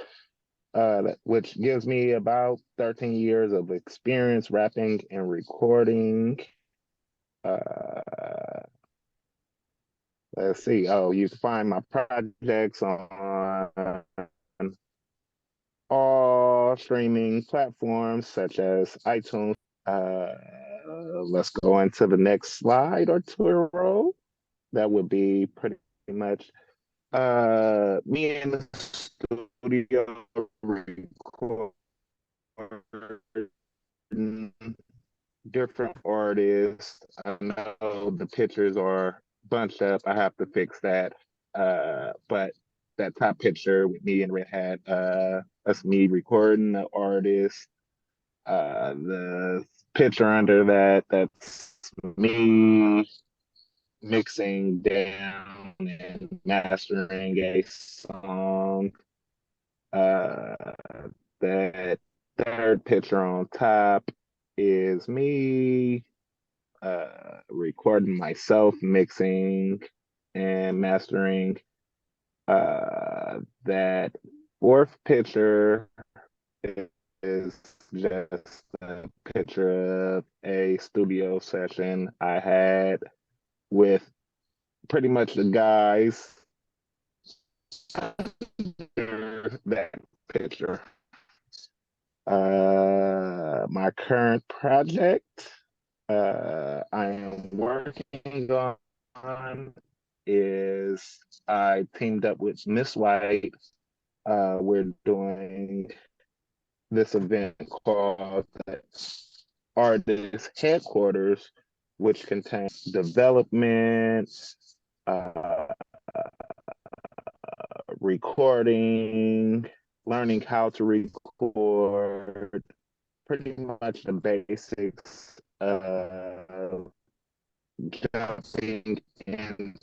which gives me about 13 years of experience rapping and recording. Let's see. Oh, you can find my projects on all streaming platforms such as iTunes. Let's go into the next slide or two roll. That would be pretty much me in the studio recording different artists. I know the pictures are bunched up. I have to fix that. But that top picture with me and Red Hat, that's me recording the artist. The picture under that, that's me mixing down and mastering a song. That third picture on top is me recording myself, mixing and mastering. That fourth picture is just a picture of a studio session I had with pretty much the guys that picture. My current project I am working on is I teamed up with Miss White. We're doing this event called Artist Headquarters, which contains development, recording, learning how to record, pretty much the basics of jumping into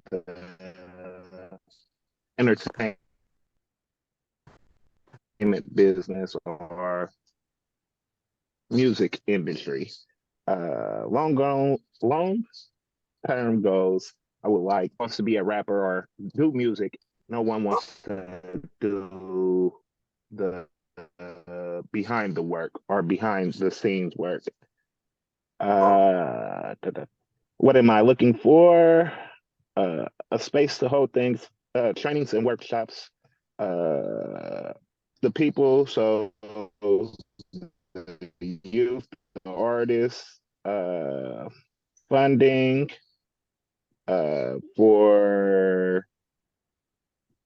the entertainment business or music industry. Long term goals, I would like wants to be a rapper or do music. No one wants to do the behind the work or behind the scenes work. What am I looking for? A space to hold things, trainings and workshops. The people, so the youth, the artists, funding for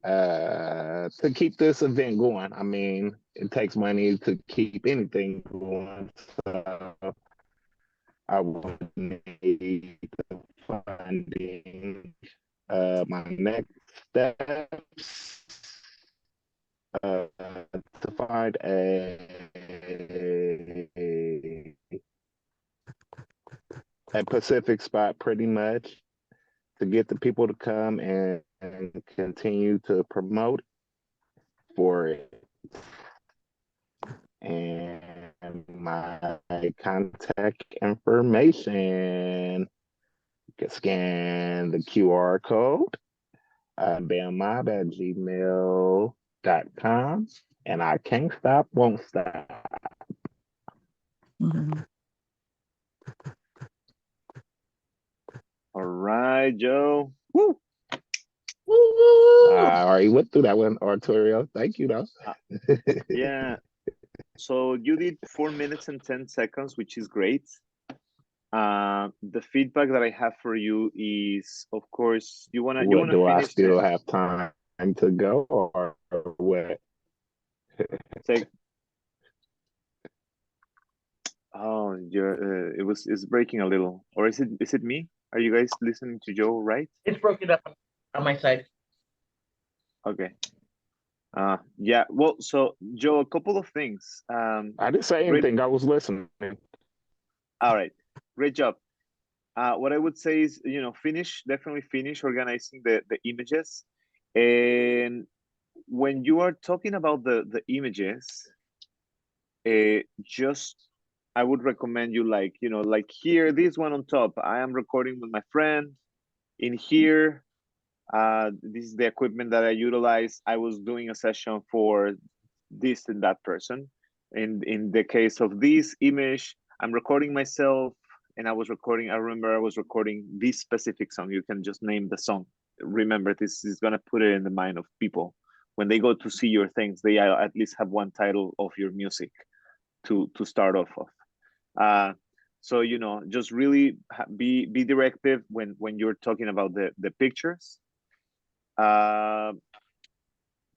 to keep this event going. I mean, it takes money to keep anything going. So I would need the funding. My next steps to find a Pacific spot, pretty much, to get the people to come and continue to promote for it. And my contact information, you can scan the QR code, bammob@gmail.com, and I can't stop, won't stop. Mhm. All right, Joe. Woo! I already went through that one, Arturo. Thank you, though. Yeah. So you did 4 minutes and 10 seconds, which is great. The feedback that I have for you is, of course, you wanna Do I finish still have time to go, or what? Take. Oh, it's breaking a little, or is it me? Are you guys listening to Joe, right? It's broken up on my side. Okay. Yeah. Well, so Joe, a couple of things. I didn't say anything. I was listening. All right. Great job. What I would say is, definitely finish organizing the images. And when you are talking about the images, just I would recommend you like here, this one on top. I am recording with my friend. In here, This is the equipment that I utilize. I was doing a session for this and that person. In the case of this image, I'm recording myself, and I remember I was recording this specific song. You can just name the song. Remember, this is gonna put it in the mind of people. When they go to see your things, they at least have one title of your music to start off of. So, you know, just really be directive when you're talking about the pictures.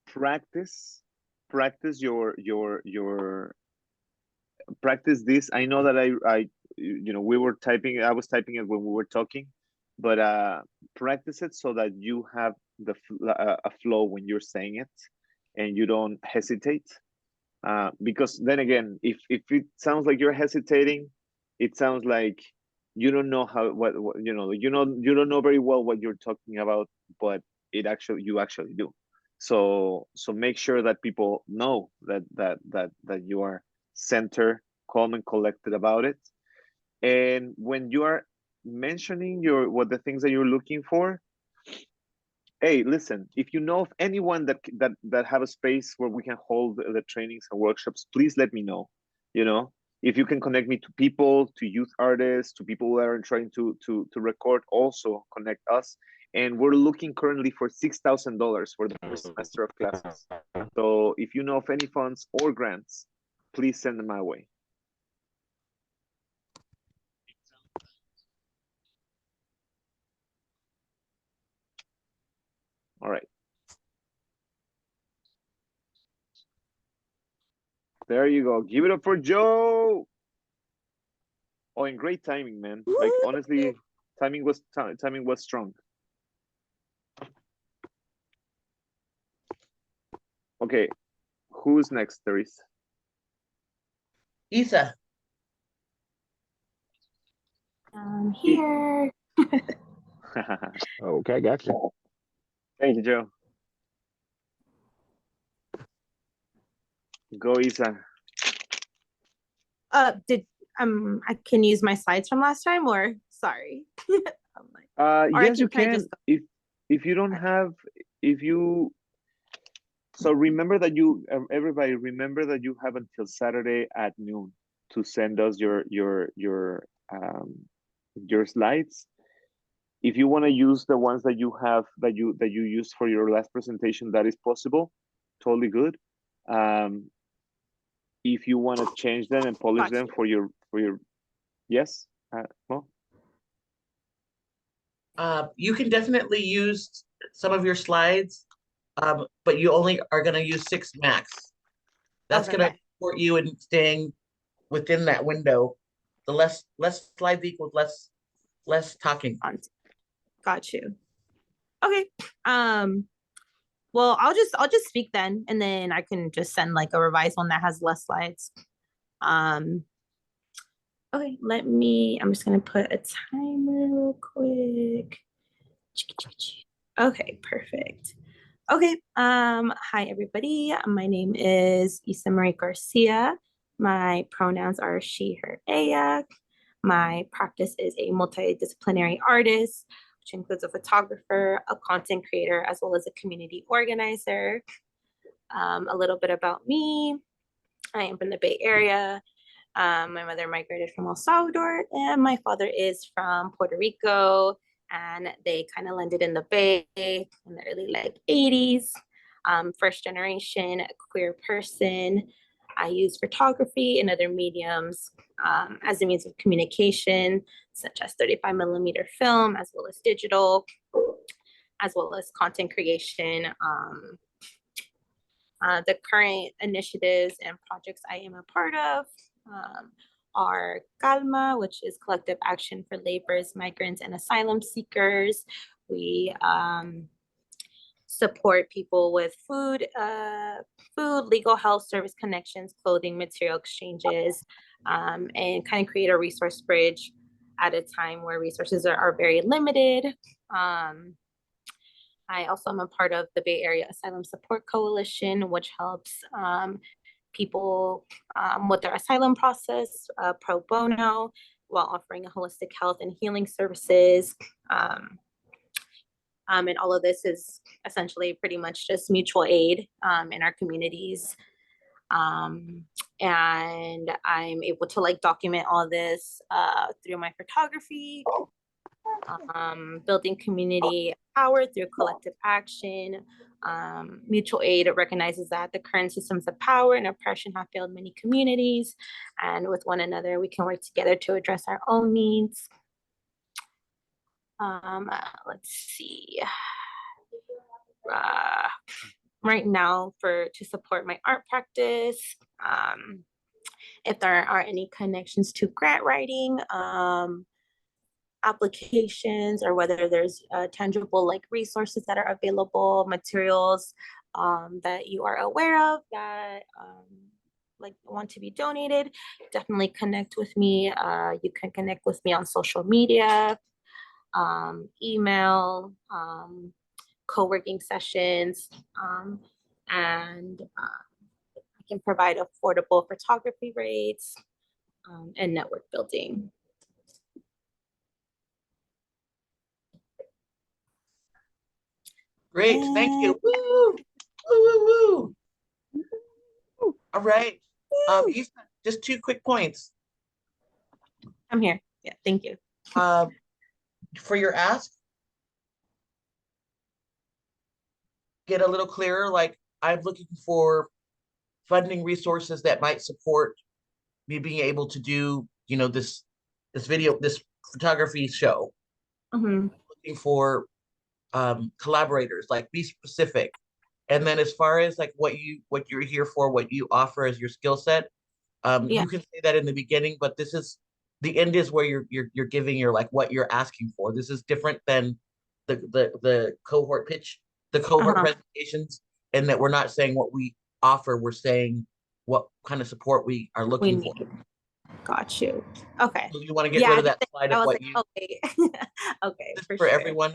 Practice your practice this. I know that I you know, I was typing it when we were talking, but practice it so that you have a flow when you're saying it and you don't hesitate. Because then again, if it sounds like you're hesitating, it sounds like you don't know what you don't know very well what you're talking about, but you actually do. So make sure that people know that you are centered, calm, and collected about it. And when you are mentioning the things that you're looking for, hey, listen, if you know of anyone that have a space where we can hold the trainings and workshops, please let me know. You know, if you can connect me to people, to youth artists, to people who are trying to record, also connect us. And we're looking currently for $6,000 for the first semester of classes. So if you know of any funds or grants, please send them my way. All right. There you go. Give it up for Joe. Oh, and great timing, man. Like, honestly, timing was strong. Okay, who's next, Therese? Isa. I'm here. Okay, gotcha. Thank you, Joe. Go, Isa. I can use my slides from last time, or sorry. Yes, you can. If you don't have, so remember that everybody remember that you have until Saturday at noon to send us your slides. If you want to use the ones that you have that you used for your last presentation, that is possible. Totally good. If you want to change them and polish them for your yes, well. You can definitely use some of your slides, but you only are going to use 6 max. That's going to support you in staying within that window. The less slides equals less talking. Got you. Okay. Well, I'll just speak then, and then I can just send like a revised one that has less slides. Okay, I'm just gonna put a timer real quick. Okay, perfect. Okay, hi everybody. My name is Isa Marie Garcia. My pronouns are she, her, ella. My practice is a multidisciplinary artist, which includes a photographer, a content creator, as well as a community organizer. A little bit about me. I am from the Bay Area. My mother migrated from El Salvador, and my father is from Puerto Rico, and they kind of landed in the Bay in the early 80s. First generation queer person. I use photography and other mediums as a means of communication, such as 35mm film, as well as digital, as well as content creation. The current initiatives and projects I am a part of are CALMA, which is Collective Action for Laborers, Migrants, and Asylum Seekers. We support people with food, legal health, service connections, clothing, material exchanges, and kind of create a resource bridge at a time where resources are very limited. I also am a part of the Bay Area Asylum Support Coalition, which helps people with their asylum process pro bono while offering a holistic health and healing services. And all of this is essentially pretty much just mutual aid in our communities. And I'm able to like document all this through my photography, building community power through collective action. Mutual aid recognizes that the current systems of power and oppression have failed many communities, and with one another, we can work together to address our own needs. Let's see. Right now, to support my art practice, if there are any connections to grant writing, applications, or whether there's tangible like resources that are available, materials that you are aware of that like want to be donated, definitely connect with me. You can connect with me on social media, email, co-working sessions, and I can provide affordable photography rates and network building. Great, thank you. Woo, woo, woo, woo. All right. Issa, just 2 quick points. I'm here. Yeah, thank you. For your ask, get a little clearer. Like, I'm looking for funding resources that might support me being able to do, you know, this photography show. Looking for collaborators, like be specific. And then as far as like what you're here for, what you offer as your skill set, you can say that in the beginning, but this is the end is where you're giving your like what you're asking for. This is different than the cohort pitch, the cohort presentations, and that we're not saying what we offer, we're saying what kind of support we are looking for. Got you. Okay. So you want to get rid of that slide of what like, you okay. Okay, for sure. everyone,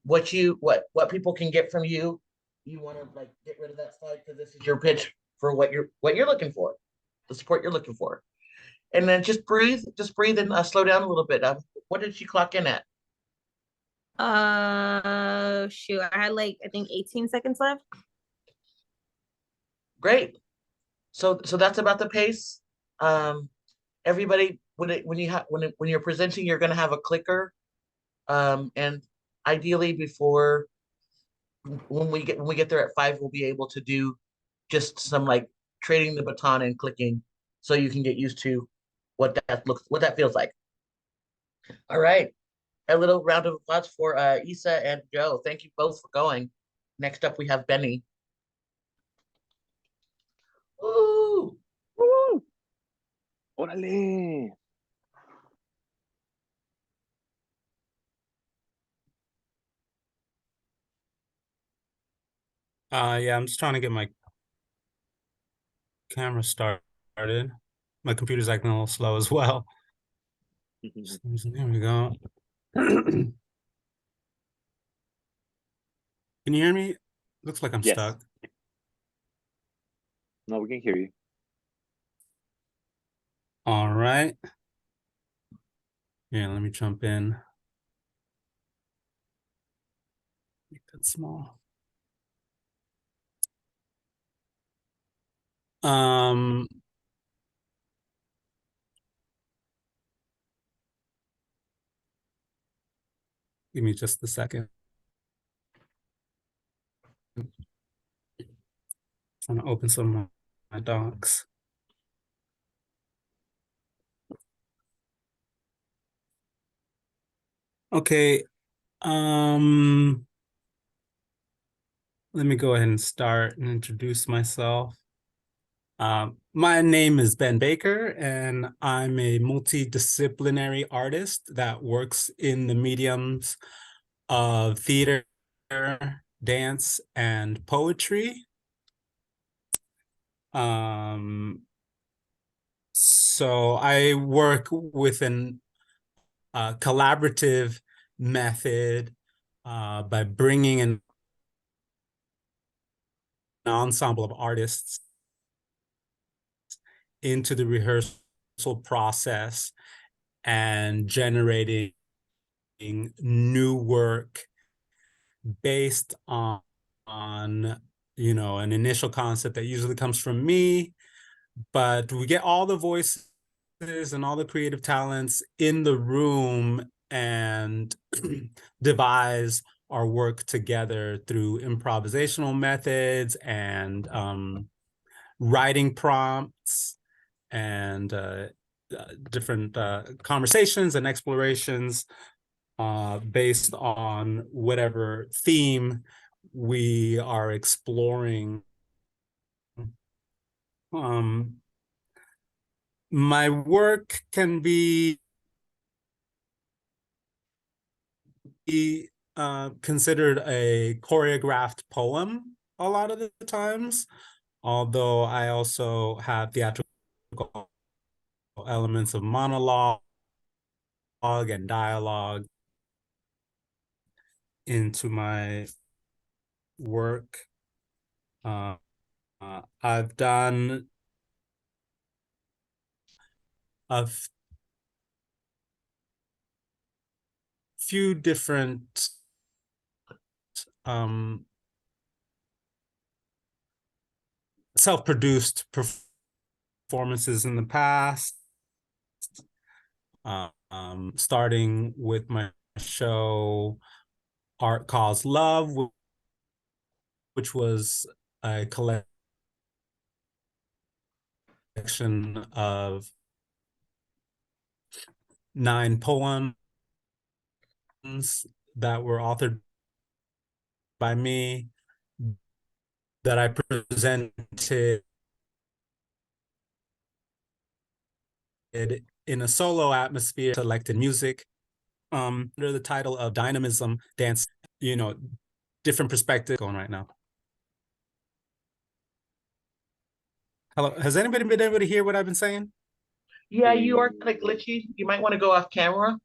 what people can get from you, you want to like get rid of that slide because this is your pitch for what you're looking for, the support you're looking for. And then just breathe and slow down a little bit. What did she clock in at? Shoot, I had like I think 18 seconds left. Great. So that's about the pace. Everybody, when you're presenting, you're going to have a clicker, and ideally before when we get there at 5, we'll be able to do just some like trading the baton and clicking, so you can get used to what that feels like. All right, a little round of applause for Issa and Joe. Thank you both for going. Next up, we have Benny. Woo! Woo! Órale! Yeah, I'm just trying to get my camera started. My computer's acting a little slow as well. There we go. Can you hear me? Looks like I'm stuck. No, we can hear you. All right. Yeah, let me jump in. Make that small. Give me just a second. Trying to open some of my docs. Okay. Let me go ahead and start and introduce myself. My name is Ben Baker, and I'm a multidisciplinary artist that works in the mediums of theater, dance, and poetry. So I work with an collaborative method by bringing an ensemble of artists into the rehearsal process and generating new work based on you know, an initial concept that usually comes from me, but we get all the voices and all the creative talents in the room and devise our work together through improvisational methods and writing prompts and different conversations and explorations based on whatever theme we are exploring. My work can be considered a choreographed poem a lot of the times, although I also have theatrical elements of monologue and dialogue into my work. I've done a few different self-produced performances in the past, starting with my show Art Calls Love, which was a collection of 9 poems that were authored by me that I presented in a solo atmosphere, selected music under the title of Dynamism Dance, you know, different perspectives going right now. Hello, has anybody been able to hear what I've been saying? Yeah, you are like glitchy. You might want to go off camera.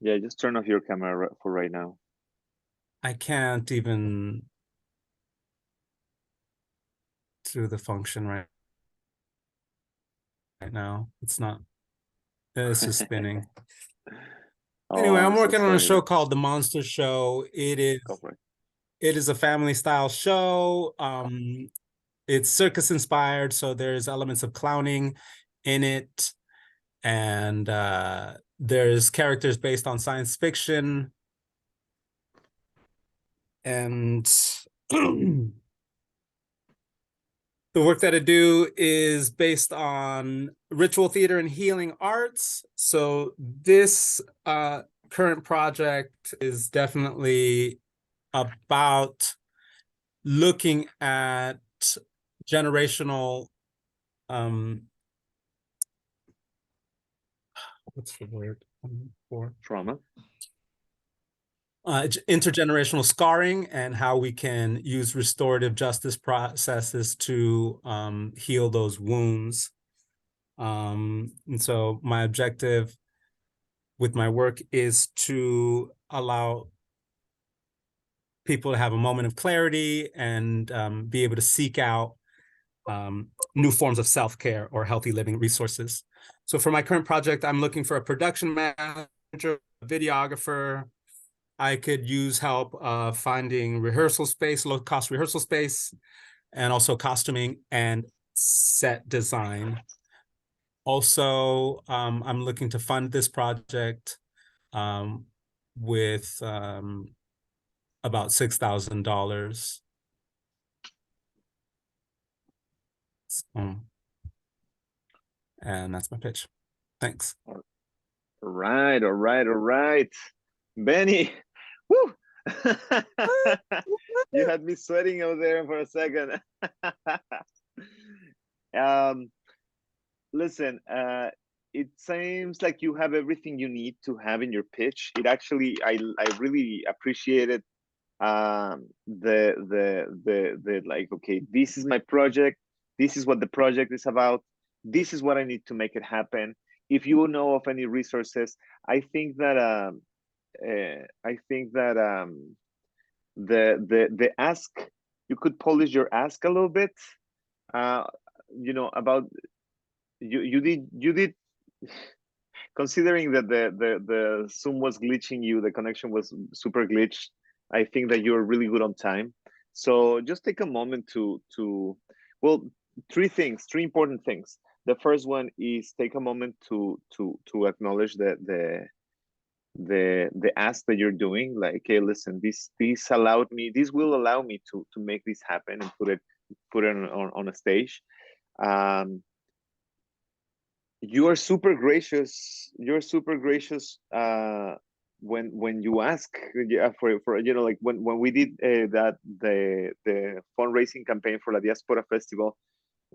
Yeah, just turn off your camera for right now. I can't even do the function right now. It's not, it's just spinning. Anyway, I'm working on a show called The Monster Show. It is a family style show. It's circus inspired, so there's elements of clowning in it, and there's characters based on science fiction, and the work that I do is based on ritual theater and healing arts. So this current project is definitely about looking at generational what's the word for trauma, intergenerational scarring, and how we can use restorative justice processes to heal those wounds. And so my objective with my work is to allow people to have a moment of clarity and be able to seek out new forms of self-care or healthy living resources. So for my current project, I'm looking for a production manager, a videographer. I could use help finding rehearsal space, low-cost rehearsal space, and also costuming and set design. Also, I'm looking to fund this project with about $6,000. And that's my pitch. Thanks. All right. Benny, woo! You had me sweating over there for a second. Listen, it seems like you have everything you need to have in your pitch. It actually, I really appreciated the like, okay, this is my project. This is what the project is about. This is what I need to make it happen. If you know of any resources, I think that the ask, you could polish your ask a little bit, you know, about you did considering that the Zoom was glitching you, the connection was super glitched. I think that you're really good on time. So just take a moment to well, three important things. The first one is take a moment to acknowledge the ask that you're doing. Like, hey, listen, this will allow me to make this happen and put it on a stage. You're super gracious. You're super gracious when you ask, yeah, for you know, like when we did the fundraising campaign for La Diaspora Festival,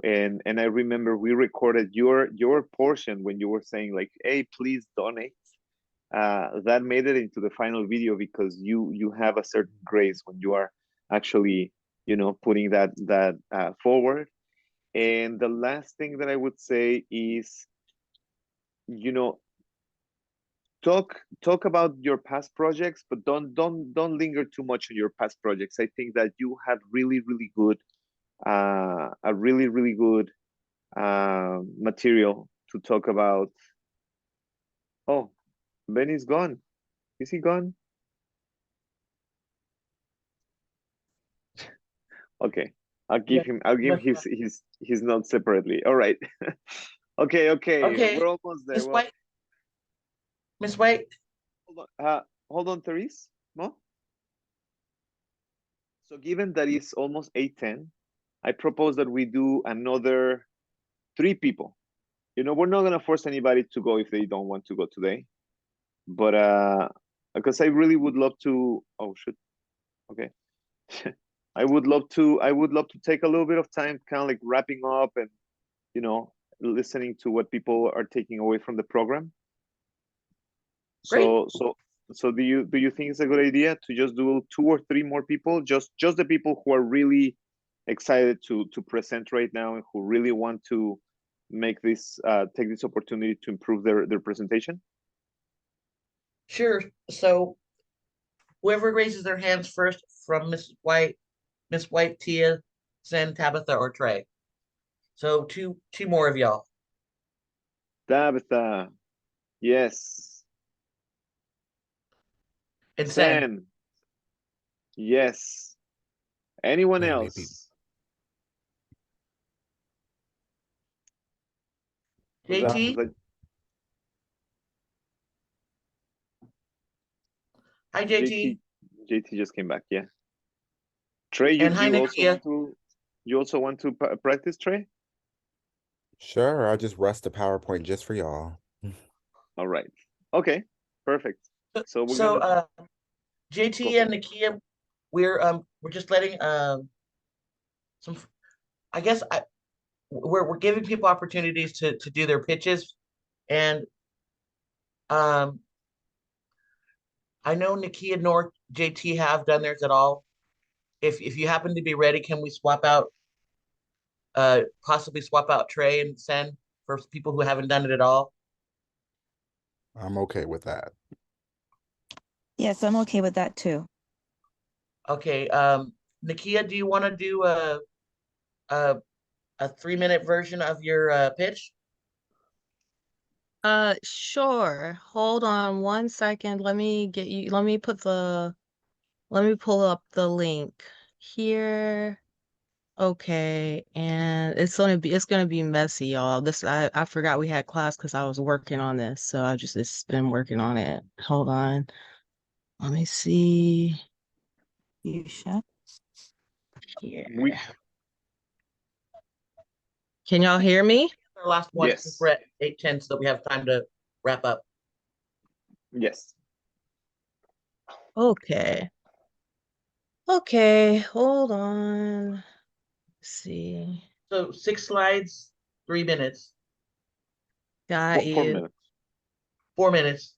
and I remember we recorded your portion when you were saying like, hey, please donate. That made it into the final video because you have a certain grace when you are actually, you know, putting that forward. And the last thing that I would say is, you know, talk about your past projects, but don't linger too much on your past projects. I think that you had really good a really good material to talk about. Oh, Benny's gone. Is he gone? Okay, I'll give his notes separately. All right. Okay, we're almost there. Miss White. Miss White. Hold on, Therese. No? So given that it's almost 8:10, I propose that we do another 3 people. You know, we're not gonna force anybody to go if they don't want to go today. But because I really would love to. Oh shoot. Okay. I would love to take a little bit of time, kind of like wrapping up and, you know, listening to what people are taking away from the program. Great. So do you think it's a good idea to just do 2 or 3 more people, just the people who are really excited to present right now and who really want to make this take this opportunity to improve their presentation? Sure. So whoever raises their hands first from Miss White, Tia, Zen, Tabitha, or Trey. So two more of y'all. Tabitha, yes. And Zen, yes. Anyone else? JT? Hi, JT. JT just came back, yeah. Trey, you also want to practice, Trey? Sure, I'll just rest the PowerPoint just for y'all. All right. Okay, perfect. So JT and Nakia, we're just letting some, I guess we're giving people opportunities to do their pitches, and I know Nakia nor JT have done theirs at all. If you happen to be ready, can we possibly swap out Trey and Sen for people who haven't done it at all? I'm okay with that. Yes, I'm okay with that too. Okay, Nakia, do you want to do a 3-minute version of your pitch? Sure. Hold on 1 second. Let me pull up the link here. Okay, and it's gonna be messy, y'all. I forgot we had class because I was working on this, so it's been working on it. Hold on. Let me see. You sure? Here. Can y'all hear me? Our last one, yes. We're at 8:10, so that we have time to wrap up. Yes. Okay. Okay, hold on. Let's see. So 6 slides, 3 minutes. Got you. 4 minutes. 4 minutes.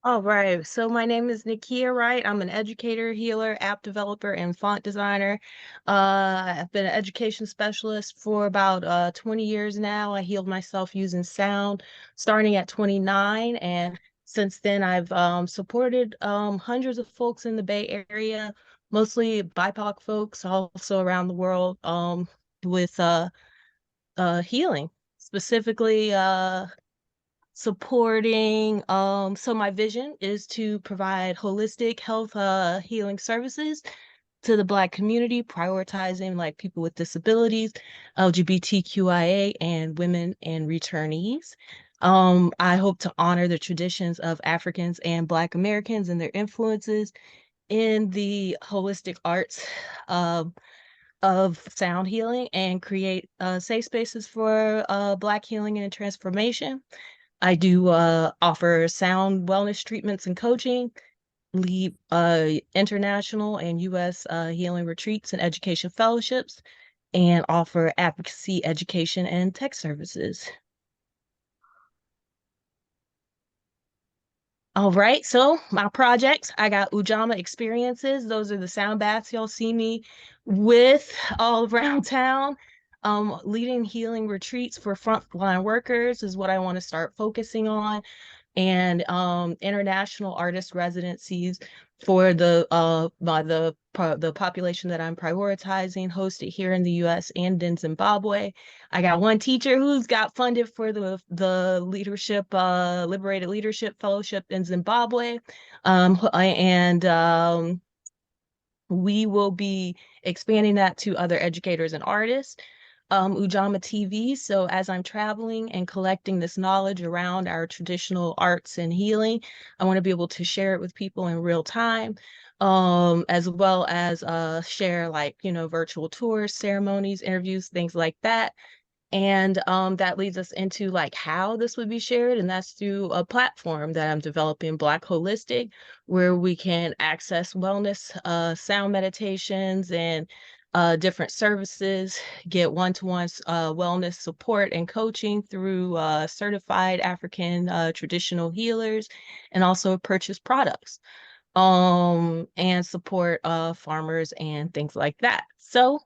All right. So my name is Nakia Wright. I'm an educator, healer, app developer, and font designer. I've been an education specialist for about 20 years now. I healed myself using sound starting at 29. And since then, I've supported hundreds of folks in the Bay Area, mostly BIPOC folks, also around the world with healing specifically supporting so my vision is to provide holistic health healing services to the Black community, prioritizing like people with disabilities, LGBTQIA, and women and returnees. I hope to honor the traditions of Africans and Black Americans and their influences in the holistic arts of sound healing and create safe spaces for Black healing and transformation. I do offer sound wellness treatments and coaching, lead international and U.S. Healing retreats and education fellowships, and offer advocacy, education, and tech services. All right, so my projects, I got Ujamaa experiences. Those are the sound baths y'all see me with all around town. Leading healing retreats for frontline workers is what I want to start focusing on, and international artist residencies for the population that I'm prioritizing, hosted here in the U.S. and in Zimbabwe. I got one teacher who's got funded for the leadership Liberated Leadership Fellowship in Zimbabwe, and we will be expanding that to other educators and artists. Ujamaa TV. So as I'm traveling and collecting this knowledge around our traditional arts and healing, I want to be able to share it with people in real time, as well as share like, virtual tours, ceremonies, interviews, things like that. And that leads us into like how this would be shared, and that's through a platform that I'm developing, Black Holistic, where we can access wellness, sound meditations, and different services, get one-to-one wellness support and coaching through certified African traditional healers, and also purchase products and support farmers and things like that. So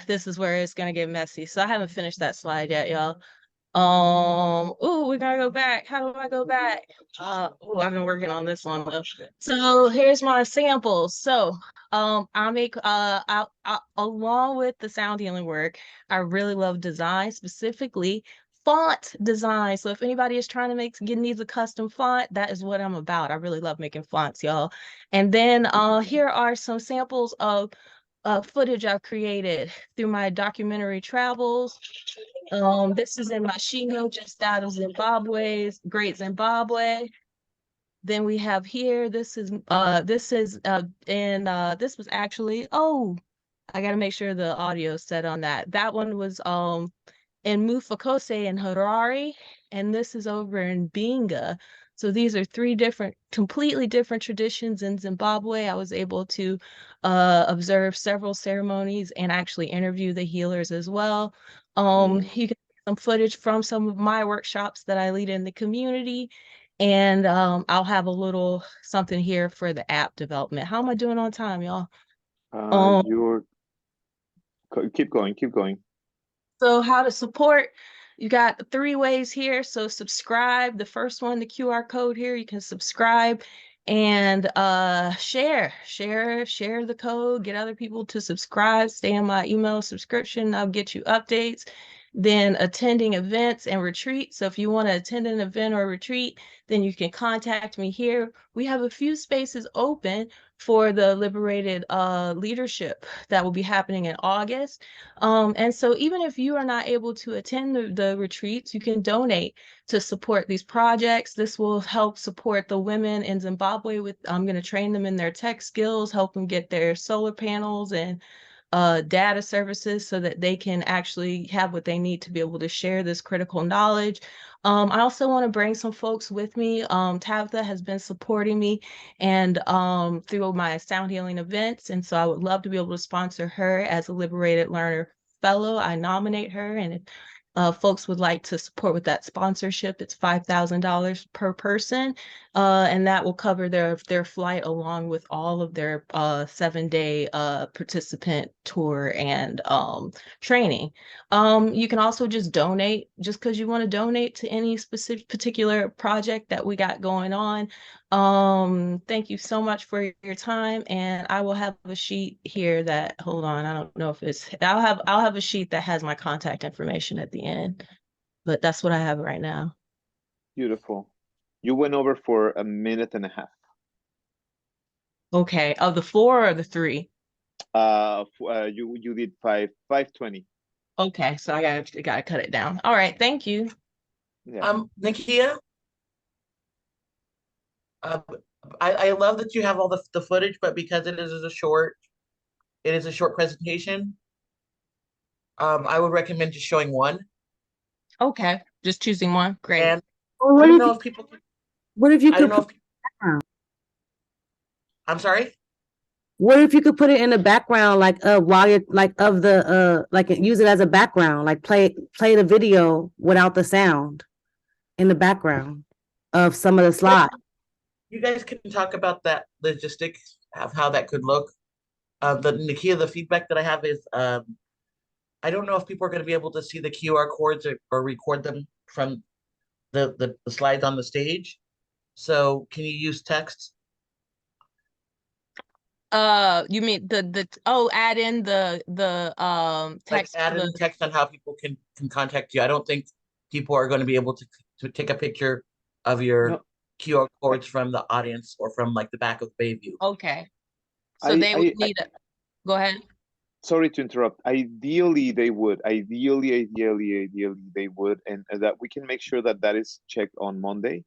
this is where it's gonna get messy. So I haven't finished that slide yet, y'all. Oh, we gotta go back. How do I go back? Oh, I've been working on this one though. So here's my samples. So I make along with the sound healing work, I really love design, specifically font design. So if anybody is trying to needs a custom font, that is what I'm about. I really love making fonts, y'all. And then here are some samples of footage I've created through my documentary travels. This is in Mashingo, just out of Zimbabwe's Great Zimbabwe. Then we have here, this was actually, oh, I gotta make sure the audio is set on that. That one was in Mufakose in Harare, and this is over in Binga. So these are three completely different traditions in Zimbabwe. I was able to observe several ceremonies and actually interview the healers as well. You can see some footage from some of my workshops that I lead in the community. And I'll have a little something here for the app development. How am I doing on time, y'all? Keep going. So how to support, you got 3 ways here. So subscribe, the first one, the QR code here, you can subscribe and share the code, get other people to subscribe, stay on my email subscription, I'll get you updates. Then attending events and retreats. So if you want to attend an event or retreat, then you can contact me here. We have a few spaces open for the Liberated Leadership that will be happening in August. And so even if you are not able to attend the retreats, you can donate to support these projects. This will help support the women in Zimbabwe with, I'm going to train them in their tech skills, help them get their solar panels and data services so that they can actually have what they need to be able to share this critical knowledge. I also want to bring some folks with me. Tabitha has been supporting me and through my sound healing events. And so I would love to be able to sponsor her as a Liberated Learner Fellow. I nominate her, and if folks would like to support with that sponsorship, it's $5,000 per person. and that will cover their flight along with all of their 7-day participant tour and training. You can also just donate, just because you want to donate to any specific particular project that we got going on. Thank you so much for your time, and I will have a sheet here that, hold on, I don't know if it's, I'll have a sheet that has my contact information at the end, but that's what I have right now. Beautiful. You went over for a minute and a half. Okay, of the 4 or the 3? You did 5:20. Okay, so I gotta cut it down. All right, thank you. Yeah. Nakia, I love that you have all the footage, but because it is a short presentation, I would recommend just showing one. Okay, just choosing one. Great. And Well, I don't know if people can, what if you I don't could know put if, I'm sorry? what if you could put it in the background, like while you're like of the like use it as a background, like play the video without the sound in the background of some of the slides. You guys can talk about that logistics of how that could look. Nakia, the feedback that I have is I don't know if people are going to be able to see the QR codes or record them from the slides on the stage. So can you use text? You mean the add in the text, like add in text on how people can contact you. I don't think people are going to be able to take a picture of your QR codes from the audience or from like the back of Bayview. Okay. So they would need it. Go ahead. Sorry to interrupt. Ideally, they would. Ideally, they would, and that we can make sure that that is checked on Monday.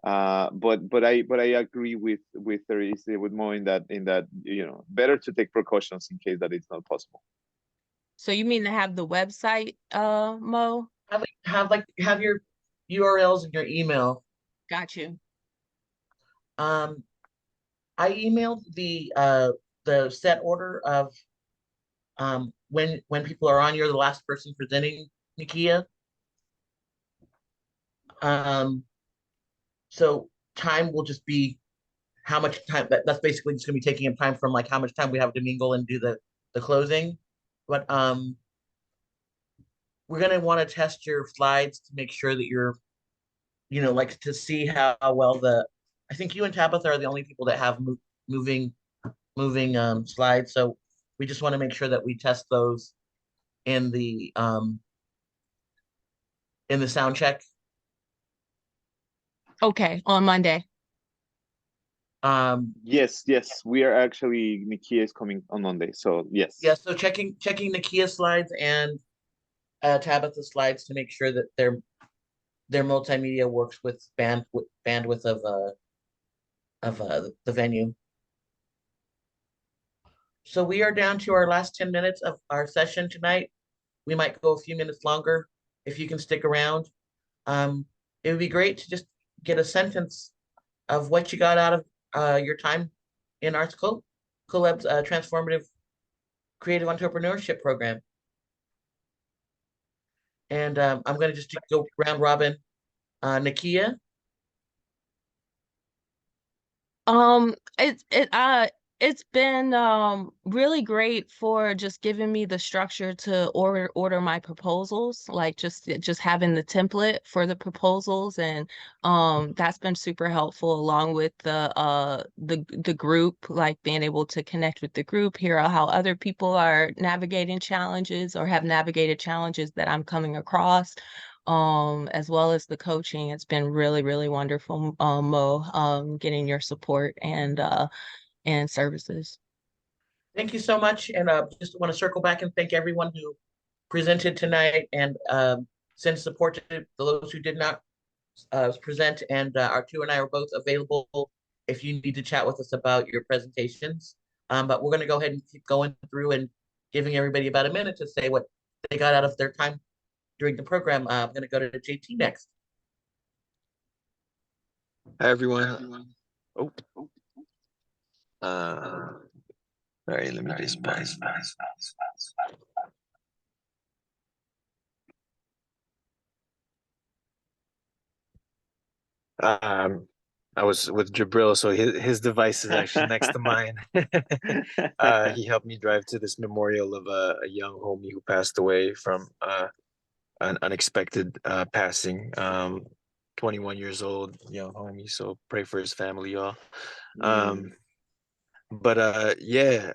But I agree with Therese with Mo in that better to take precautions in case that it's not possible. So you mean to have the website, Mo? Have your URLs in your email. Got you. I emailed the set order of when people are on. You're the last person presenting, Nakia. So time will just be how much time. That's basically just gonna be taking up time from like how much time we have to mingle and do the closing. But we're gonna want to test your slides to make sure that you're, like to see how well I think you and Tabitha are the only people that have moving slides. So we just want to make sure that we test those in the sound check. Okay, on Monday. Yes, we are actually, Nakia is coming on Monday, so yes. Yeah, so checking Nakia's slides and Tabitha's slides to make sure that their multimedia works with bandwidth of the venue. So we are down to our last 10 minutes of our session tonight. We might go a few minutes longer if you can stick around. It would be great to just get a sentence of what you got out of your time in Arts Collab's transformative creative entrepreneurship program. And I'm going to just go round robin. Nakia. It's been really great for just giving me the structure to order my proposals, like just having the template for the proposals, and that's been super helpful, along with the group, like being able to connect with the group, hear how other people are navigating challenges or have navigated challenges that I'm coming across. As well as the coaching. It's been really, really wonderful, Mo, getting your support and services. Thank you so much. And just want to circle back and thank everyone who presented tonight and send support to those who did not present. And Artu and I are both available if you need to chat with us about your presentations. But we're going to go ahead and keep going through and giving everybody about a minute to say what they got out of their time during the program. I'm going to go to JT next. Hi, everyone. Oh. All right, let me just pause. I was with Jabril, so his device is actually next to mine. He helped me drive to this memorial of a young homie who passed away from an unexpected passing. 21 years old, young homie. So pray for his family, y'all. But yeah,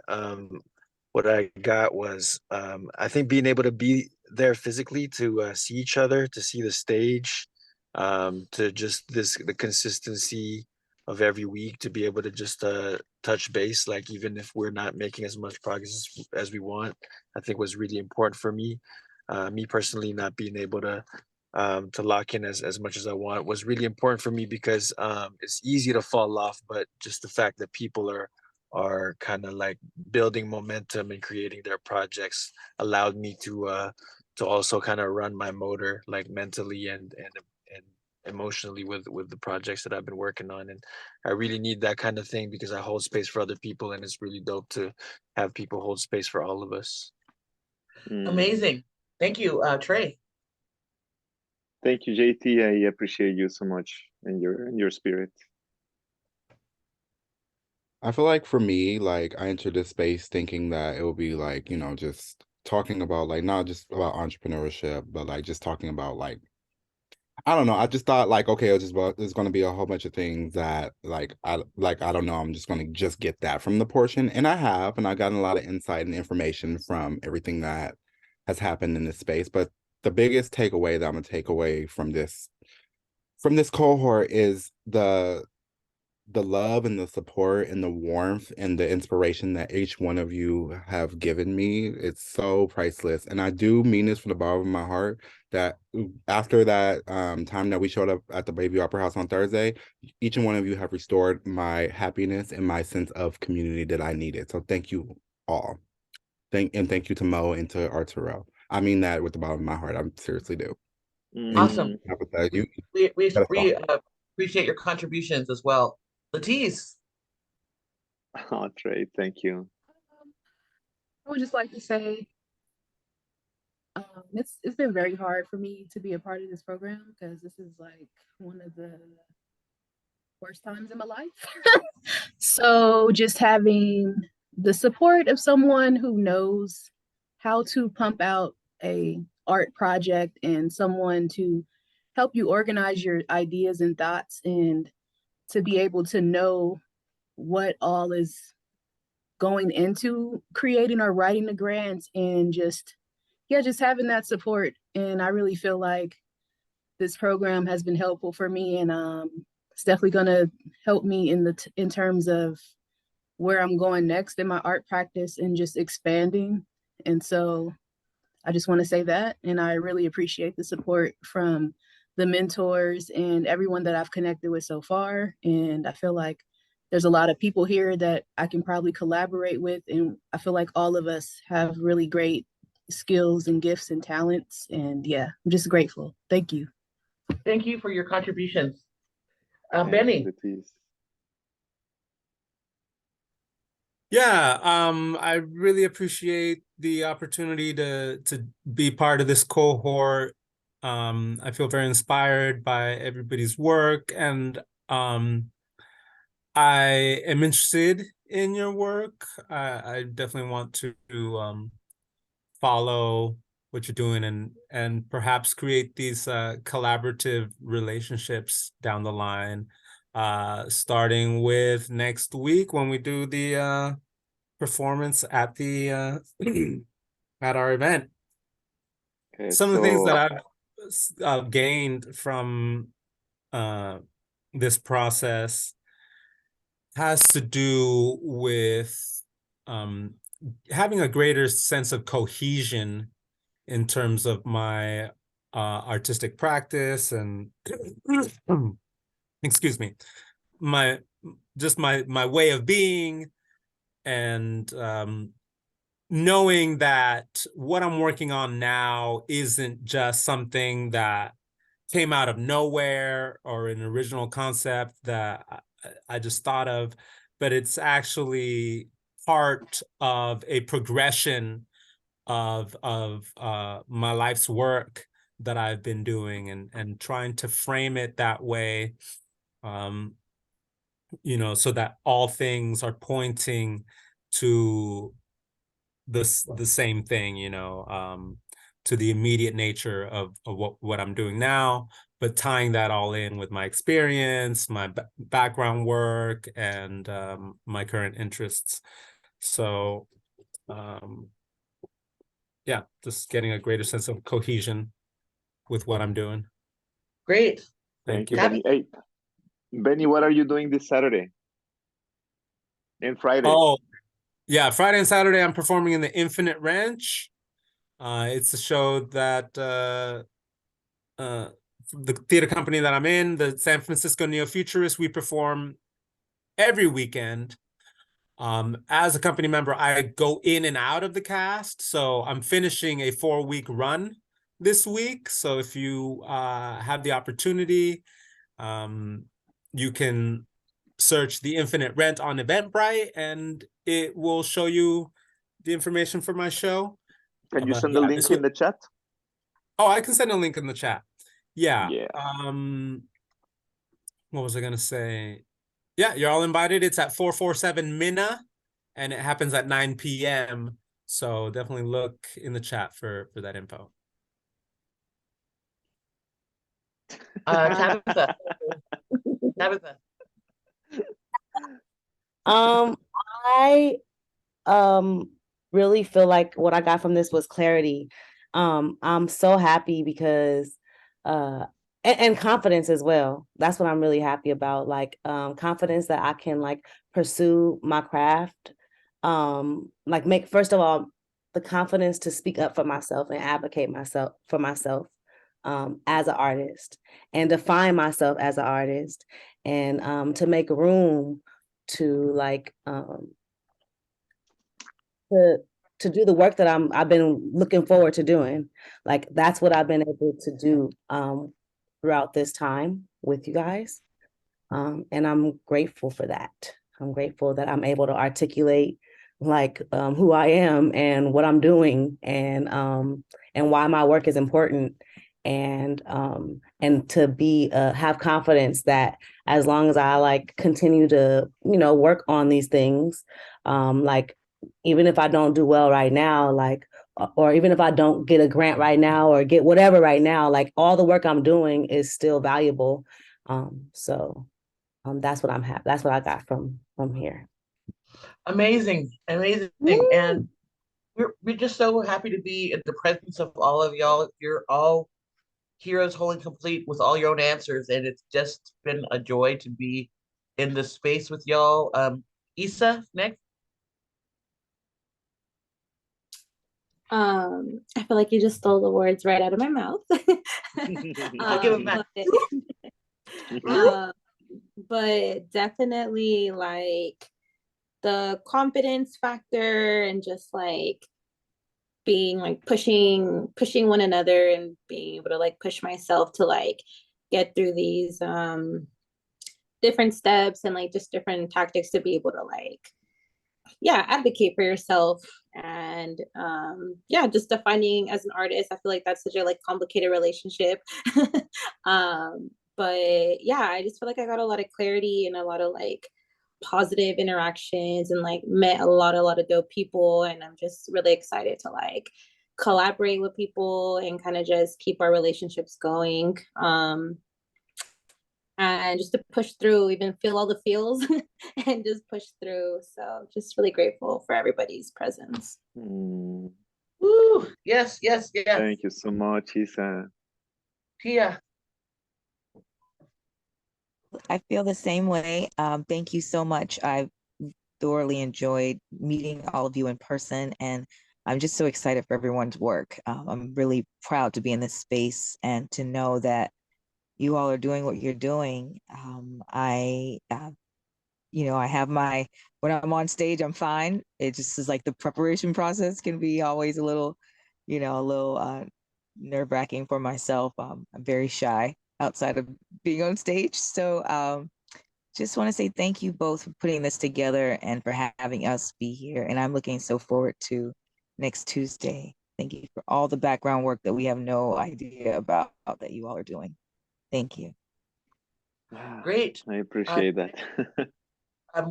what I got was I think being able to be there physically to see each other, to see the stage, to just the consistency of every week, to be able to just touch base, like even if we're not making as much progress as we want, I think was really important for me. Me personally, not being able to lock in as much as I want was really important for me because it's easy to fall off, but just the fact that people are kind of like building momentum and creating their projects allowed me to also kind of run my motor like mentally and emotionally with the projects that I've been working on. And I really need that kind of thing because I hold space for other people, and it's really dope to have people hold space for all of us. Amazing. Thank you, Trey. Thank you, JT. I appreciate you so much and your spirit. I feel like for me, like I entered this space thinking that it would be like, just talking about like not just about entrepreneurship, but like just talking about like I don't know. I just thought like, okay, there's going to be a whole bunch of things that I don't know. I'm just going to just get that from the portion, and I have, and I gotten a lot of insight and information from everything that has happened in this space. But the biggest takeaway that I'm gonna take away from this cohort is the love and the support and the warmth and the inspiration that each one of you have given me. It's so priceless. And I do mean this from the bottom of my heart that after that time that we showed up at the Baby Opera House on Thursday, each and one of you have restored my happiness and my sense of community that I needed. So thank you all. Thank you to Mo and to Arturo. I mean that with the bottom of my heart. I seriously do. Awesome. We gotta appreciate your contributions as well. Latisse. Oh, Trey, thank you. I would just like to say it's been very hard for me to be a part of this program because this is like one of the worst times in my life. So just having the support of someone who knows how to pump out a art project and someone to help you organize your ideas and thoughts and to be able to know what all is going into creating or writing the grants and just having that support. And I really feel like this program has been helpful for me, and it's definitely going to help me in terms of where I'm going next in my art practice and just expanding. And so I just want to say that, and I really appreciate the support from the mentors and everyone that I've connected with so far. And I feel like there's a lot of people here that I can probably collaborate with. And I feel like all of us have really great skills and gifts and talents. And yeah, I'm just grateful. Thank you. Thank you for your contributions. Benny. Yeah, I really appreciate the opportunity to be part of this cohort. I feel very inspired by everybody's work, and I am interested in your work. I definitely want to follow what you're doing and perhaps create these collaborative relationships down the line, starting with next week when we do the performance at the at our event. Okay, some of the things that I've gained from this process has to do with having a greater sense of cohesion in terms of my artistic practice and excuse me, my way of being, and knowing that what I'm working on now isn't just something that came out of nowhere or an original concept that I just thought of, but it's actually part of a progression of my life's work that I've been doing, and trying to frame it that way you know, so that all things are pointing to the same thing, you know, to the immediate nature of what I'm doing now, but tying that all in with my experience, my background work, and my current interests. So yeah, just getting a greater sense of cohesion with what I'm doing. Great. Thank you, you. Benny. Hey, Benny, what are you doing this Saturday and Friday? Oh, yeah, Friday and Saturday I'm performing in the Infinite Ranch. It's a show that the theater company that I'm in, the San Francisco Neo-Futurists, we perform every weekend. As a company member, I go in and out of the cast. So I'm finishing a 4-week run this week. So if you have the opportunity, you can search The Infinite Rent on Eventbrite and it will show you the information for my show. Can you send the link in the chat? Oh, I can send a link in the chat. Yeah. Yeah. What was I gonna say? Yeah, you're all invited. It's at 447 Minna, and it happens at 9 p.m. So definitely look in the chat for that info. Tabitha. Tabitha. I really feel like what I got from this was clarity. I'm so happy because and confidence as well. That's what I'm really happy about. Like confidence that I can like pursue my craft. Like make first of all the confidence to speak up for myself and advocate myself for myself as an artist and define myself as an artist and to make room to like to do the work that I've been looking forward to doing. Like that's what I've been able to do throughout this time with you guys. And I'm grateful for that. I'm grateful that I'm able to articulate like who I am and what I'm doing and why my work is important and to be have confidence that as long as I like continue to, you know, work on these things, like even if I don't do well right now, like or even if I don't get a grant right now or get whatever right now, like all the work I'm doing is still valuable. So that's what I'm happy. That's what I got from here. Amazing, amazing. Woo! And we're just so happy to be in the presence of all of y'all. You're all heroes whole and complete with all your own answers. And it's just been a joy to be in this space with y'all. Issa, next. I feel like you just stole the words right out of my mouth. I'll give them back. But definitely like the confidence factor and just like being like pushing one another and being able to like push myself to like get through these different steps and like just different tactics to be able to like advocate for yourself and just defining as an artist. I feel like that's such a like complicated relationship. But yeah, I just feel like I got a lot of clarity and a lot of like positive interactions and like met a lot of dope people, and I'm just really excited to like collaborate with people and kind of just keep our relationships going, and just to push through, even feel all the feels and just push through. So just really grateful for everybody's presence. Woo! Yes. Thank you so much, Isa. Tia. I feel the same way. Thank you so much. I've thoroughly enjoyed meeting all of you in person, and I'm just so excited for everyone's work. I'm really proud to be in this space and to know that you all are doing what you're doing. I have when I'm on stage, I'm fine. It just is like the preparation process can be always a little nerve-wracking for myself. I'm very shy outside of being on stage. So just want to say thank you both for putting this together and for having us be here. And I'm looking so forward to next Tuesday. Thank you for all the background work that we have no idea about that you all are doing. Thank you. Great. I appreciate that.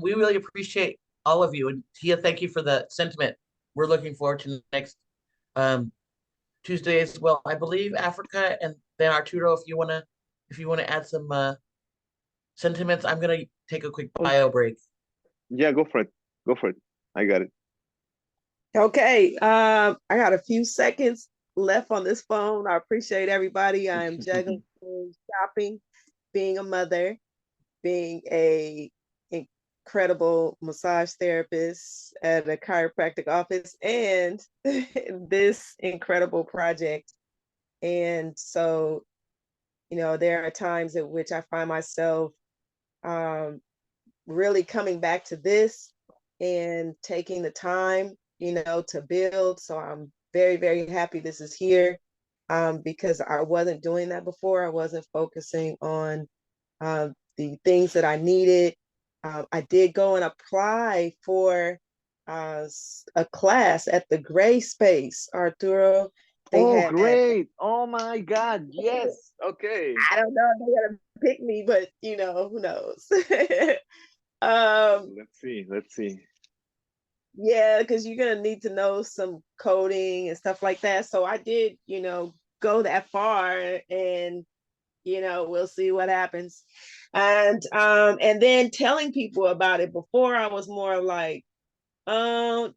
We really appreciate all of you. And Tia, thank you for the sentiment. We're looking forward to next um, Tuesday as well. I believe Africa, and then Arturo, if you wanna add some sentiments, I'm gonna take a quick bio break. Yeah, go for it. Go for it. I got it. Okay, I got a few seconds left on this phone. I appreciate everybody. I am juggling shopping, being a mother, being a incredible massage therapist at a chiropractic office, and this incredible project. And so, there are times at which I find myself really coming back to this and taking the time, to build. So I'm very, very happy this is here, because I wasn't doing that before. I wasn't focusing on the things that I needed. I did go and apply for a class at the Gray Space, Arturo. They Oh, had, great. Oh my God. Yes. Okay. I don't know if they're gonna pick me, but who knows? Let's see. Let's see. Yeah, because you're gonna need to know some coding and stuff like that. So I did, go that far, and we'll see what happens. And then telling people about it. Before, I was more like, I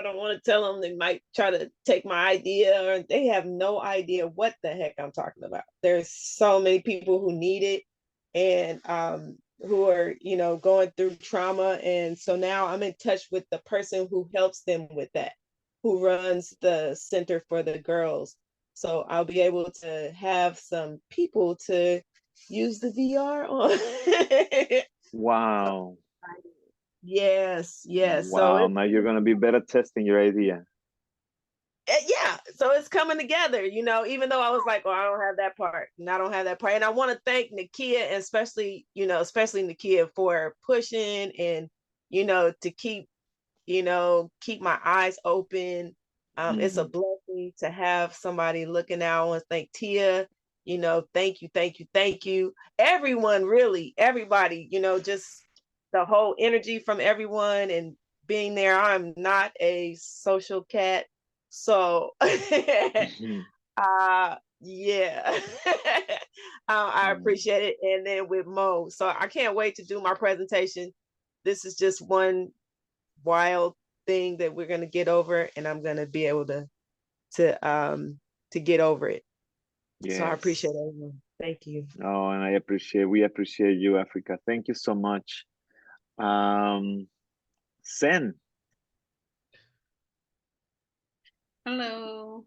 don't want to tell them. They might try to take my idea, or they have no idea what the heck I'm talking about. There's so many people who need it, and who are, going through trauma. And so now I'm in touch with the person who helps them with that, who runs the Center for the Girls. So I'll be able to have some people to use the VR on. Wow. Yes, yes. So Wow. Now you're going to be better testing your idea. yeah, so it's coming together, even though I was like, I don't have that part, and I don't have that part. And I want to thank Nakia, and especially Nakia, for pushing, and to keep my eyes open. It's a blessing to have somebody looking out. I want to thank Tia, thank you, thank you, thank you. Everyone, really, everybody, just the whole energy from everyone and being there. I'm not a social cat. So yeah. I appreciate it. And then with Mo. So I can't wait to do my presentation. This is just one wild thing that we're gonna get over, and I'm gonna be able to get over it. Yes. So I appreciate everyone. Thank you. Oh, and we appreciate you, Africa. Thank you so much. Sen. Hello.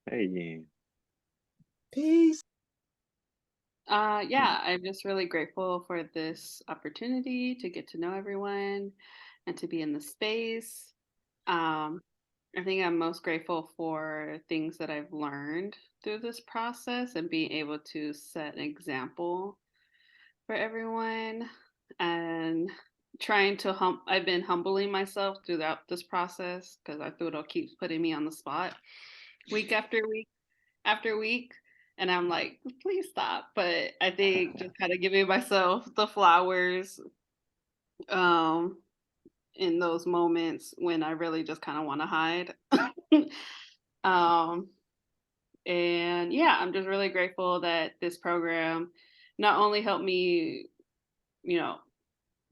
Hey. Peace. Yeah, I'm just really grateful for this opportunity to get to know everyone and to be in the space. I think I'm most grateful for things that I've learned through this process and being able to set an example for everyone, and trying to I've been humbling myself throughout this process, because I thought it'll keep putting me on the spot week after week after week. And I'm like, please stop. But I think just kind of giving myself the flowers in those moments when I really just kind of want to hide. And yeah, I'm just really grateful that this program not only helped me,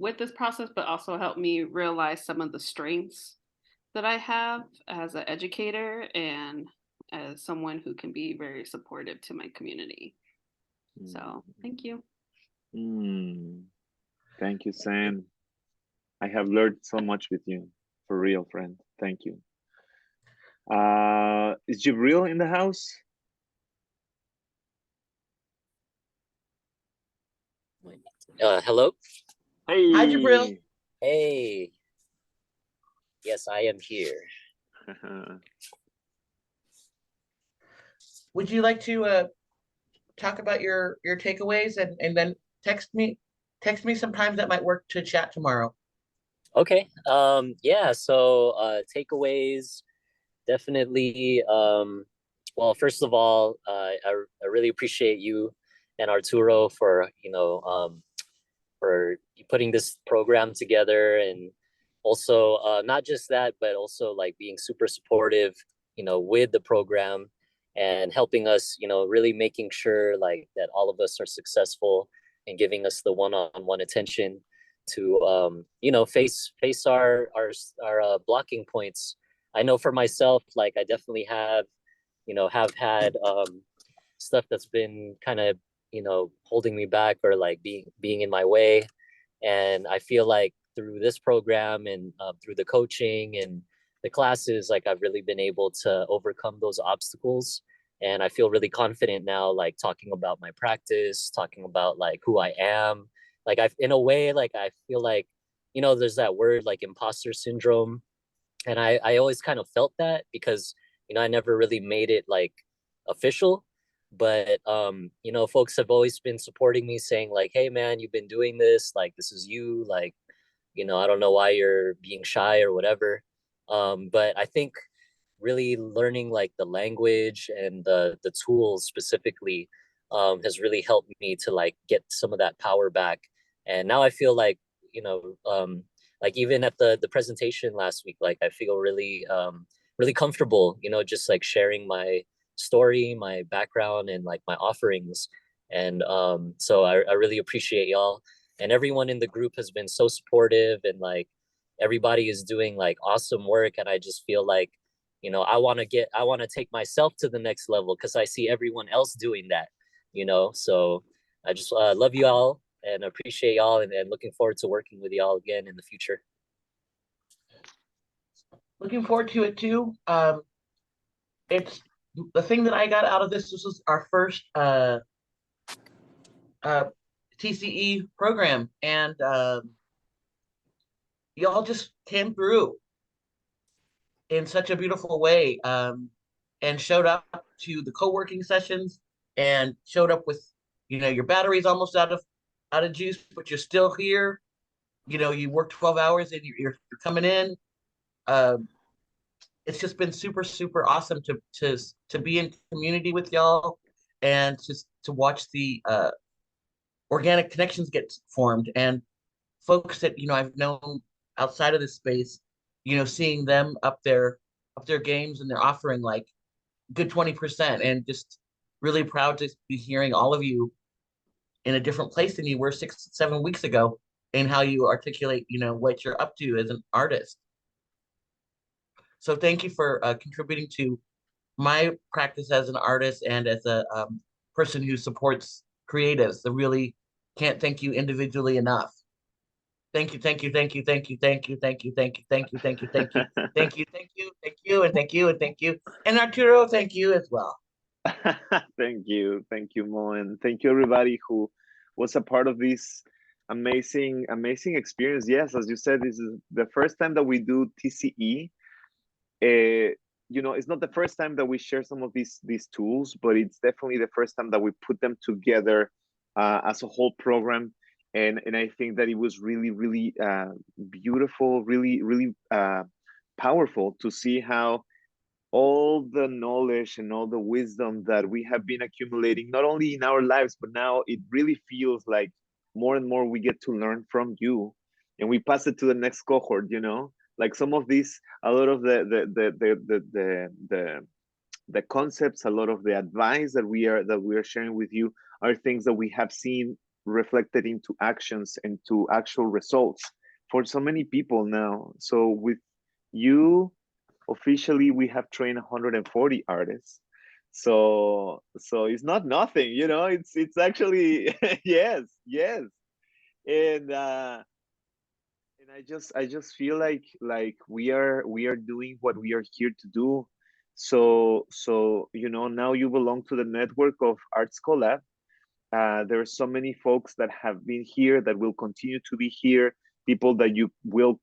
with this process, but also helped me realize some of the strengths that I have as an educator and as someone who can be very supportive to my community. So thank you. Thank you, Sam. I have learned so much with you, for real, friend. Thank you. Is Jibril in the house? Hello. Hey. Hi, Jabril. Hey. Yes, I am here. Would you like to talk about your takeaways, and then text me some times that might work to chat tomorrow? Okay. Yeah, so takeaways, definitely. Well, first of all, I really appreciate you and Arturo for, for putting this program together, and also not just that, but also like being super supportive, with the program and helping us, really making sure like that all of us are successful and giving us the one-on-one attention to face our blocking points. I know for myself, like I definitely have had stuff that's been kind of holding me back or like being in my way, and I feel like through this program and through the coaching and the classes, like I've really been able to overcome those obstacles, and I feel really confident now, like talking about my practice, talking about like who I am. Like in a way, like I feel like there's that word like imposter syndrome, and I always kind of felt that because I never really made it like official, but folks have always been supporting me, saying like, hey man, you've been doing this, like this is you, like I don't know why you're being shy or whatever. But I think really learning like the language and the tools specifically has really helped me to like get some of that power back. And now I feel like like even at the presentation last week, like I feel really comfortable, just like sharing my story, my background, and like my offerings. And so I really appreciate y'all, and everyone in the group has been so supportive, and like everybody is doing like awesome work, and I just feel like I want to take myself to the next level because I see everyone else doing that. So I just love you all and appreciate y'all, and looking forward to working with y'all again in the future. Looking forward to it too. It's the thing that I got out of this. This was our first TCE program, and y'all just came through in such a beautiful way, and showed up to the co-working sessions, and showed up with your batteries almost out of juice, but you're still here. You work 12 hours and you're coming in. It's just been super, super awesome to be in community with y'all, and just to watch the organic connections get formed, and folks that I've known outside of this space, seeing them up their games, and they're offering like good 20%, and just really proud to be hearing all of you in a different place than you were 6-7 weeks ago, and how you articulate what you're up to as an artist. So thank you for contributing to my practice as an artist and as a person who supports creatives. I really can't thank you individually enough. Thank you, thank you, thank you, thank you, thank you, thank you, thank you, thank you, thank you, thank you, thank you, thank you, thank you, and thank you, and thank you, and Arturo, thank you as well. Thank you, Mo, and thank you everybody who was a part of this amazing experience. Yes, as you said, this is the first time that we do TCE. It's not the first time that we share some of these tools, but it's definitely the first time that we put them together as a whole program. And I think that it was really, really beautiful, really, really powerful to see how all the knowledge and all the wisdom that we have been accumulating, not only in our lives, but now it really feels like more and more we get to learn from you, and we pass it to the next cohort. Like some of these, a lot of the concepts, a lot of the advice that we are sharing with you are things that we have seen reflected into actions and to actual results for so many people now. So with you, officially, we have trained 140 artists. So it's not nothing, it's actually yes. And I just feel like we are doing what we are here to do. So now you belong to the network of Arts Collab. There are so many folks that have been here, that will continue to be here, people that you will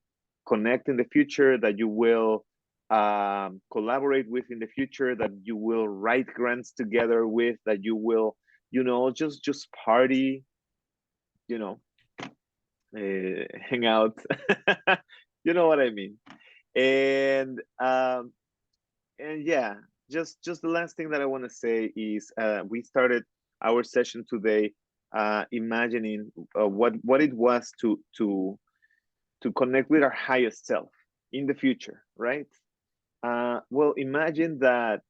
connect in the future, that you will collaborate with in the future, that you will write grants together with, that you will just party, hang out. You know what I mean. And yeah, just the last thing that I want to say is we started our session today imagining what it was to connect with our highest self in the future, right? Well, imagine that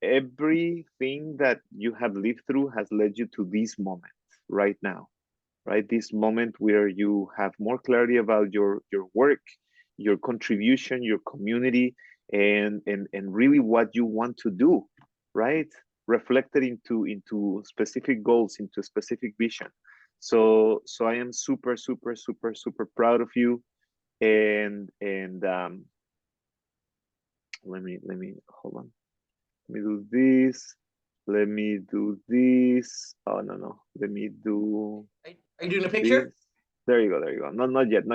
everything that you have lived through has led you to this moment right now, right? This moment where you have more clarity about your work, your contribution, your community, and really what you want to do, right? Reflected into specific goals, into specific vision. So I am super, super, super, super proud of you. And let me hold on. Let me do this. Let me do this. Oh no. Let me do. Are you doing a picture? This. There you go. There you go. Not yet.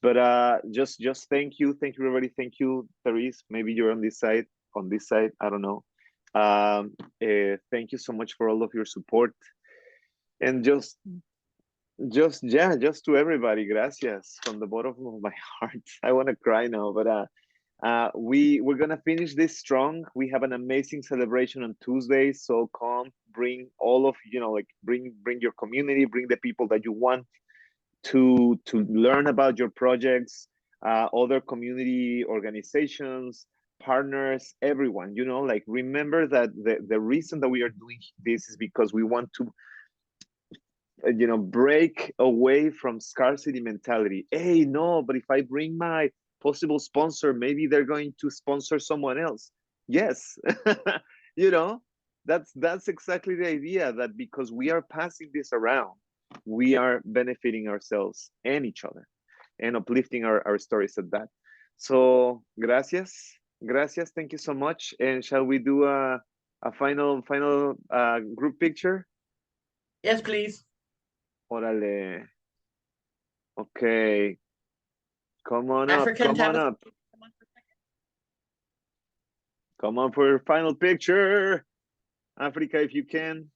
But just thank you, everybody. Thank you, Therese. Maybe you're on this side. I don't know. Thank you so much for all of your support, and just to everybody, gracias from the bottom of my heart. I want to cry now, but we're gonna finish this strong. We have an amazing celebration on Tuesday, so come, bring all of like bring your community, bring the people that you want to learn about your projects, other community organizations, partners, everyone. Like remember that the reason that we are doing this is because we want to break away from scarcity mentality. Hey, no, but if I bring my possible sponsor, maybe they're going to sponsor someone else. Yes. That's exactly the idea, that because we are passing this around, we are benefiting ourselves and each other and uplifting our stories at that. So gracias. Thank you so much. And shall we do a final group picture? Yes, please. Órale. Okay. Come on African up. Come on up. Come on for your final picture. Africa, if you can,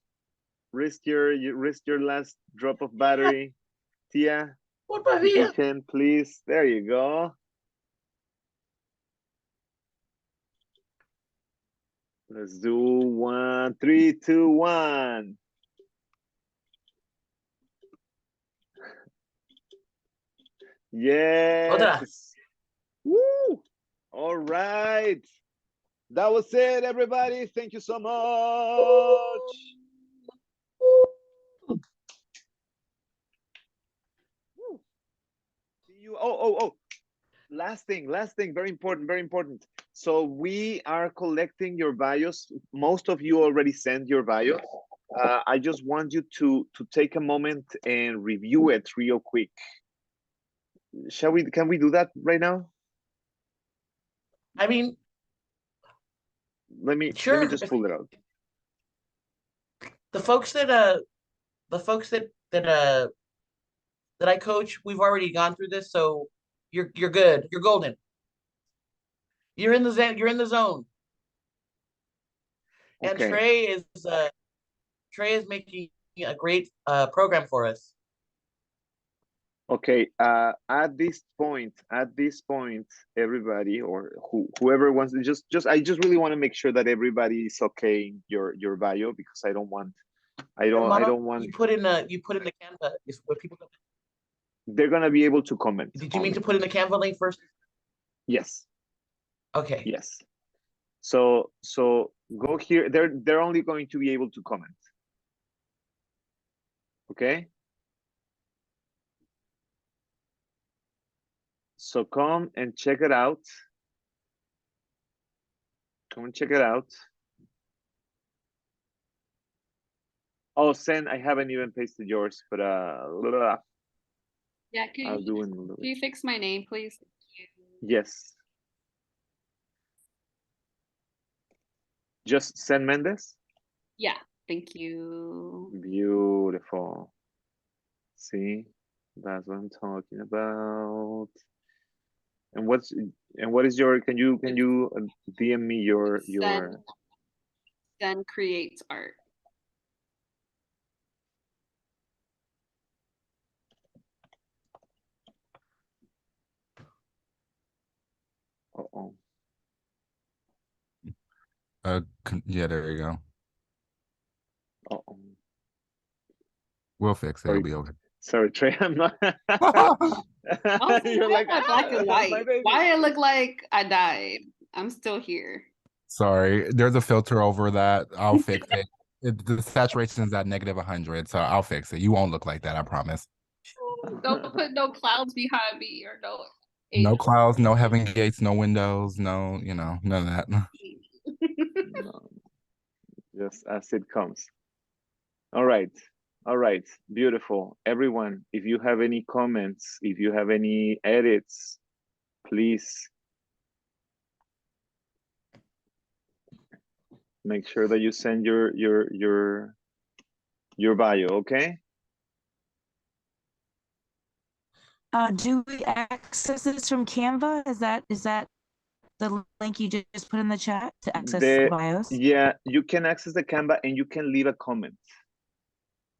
risk your last drop of battery. Tia, if you can, please. There you go. Let's do 1, 3, 2, 1. Yes. Otra. Woo. All right. That was it, everybody. Thank you so much. See you. Oh. Last thing, very important. So we are collecting your bios. Most of you already sent your bios. I just want you to take a moment and review it real quick. Can we do that right now? I mean, let me just pull it out. The folks that I coach, we've already gone through this, so you're good. You're golden. You're in the zone. You're in the zone. And Okay. Trey is making a great program for us. Okay, at this point, everybody, or whoever wants to just I just really want to make sure that everybody is okay in your bio, because I don't want you put in the Canva is where people they're gonna be able to comment. Did you mean to put in the Canva link first? Yes. Okay. Yes. So go here. They're only going to be able to comment. Okay. So come and check it out. Come and check it out. Oh, Sen, I haven't even pasted yours, but yeah, can you fix my name, please? Yes. Just Sen Mendes? Yeah, thank you. Beautiful. See, that's what I'm talking about. And what is your, can you DM me your Sen creates art. Uh-oh. Yeah, there you go. Uh-oh. We'll fix it. Sorry. It'll be okay. Sorry, Trey, I'm not. Also, You're why like, am I black and my white? baby. Why it look like I died? I'm still here. Sorry, there's a filter over that. I'll fix it. The saturation is at -100, so I'll fix it. You won't look like that, I promise. Don't put no clouds behind me or no No angels. clouds, no heaven gates, no windows, no, none of that. No, just as it comes. All right. All right. Beautiful. Everyone, if you have any comments, if you have any edits, please make sure that you send your bio, okay? Do we access this from Canva? Is that the link you just put in the chat to access bios? Yeah, you can access the Canva and you can leave a comment.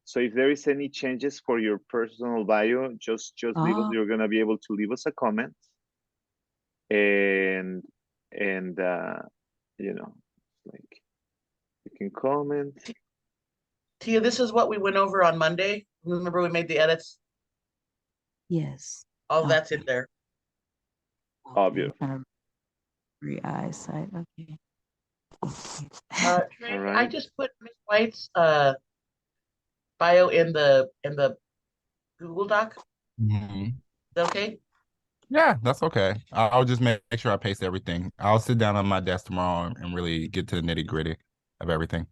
So if there is any changes for your personal bio, just leave us. You're gonna be able to leave us a comment, and you know, like you can comment. Tia, this is what we went over on Monday. Remember we made the edits? Yes. All that's in there. Oh, beautiful. Eyesight. Okay. Trey, I just put Miss White's bio in the Google Doc. Mhm. Is that okay? Yeah, that's okay. I'll just make sure I paste everything. I'll sit down on my desk tomorrow and really get to the nitty-gritty of everything.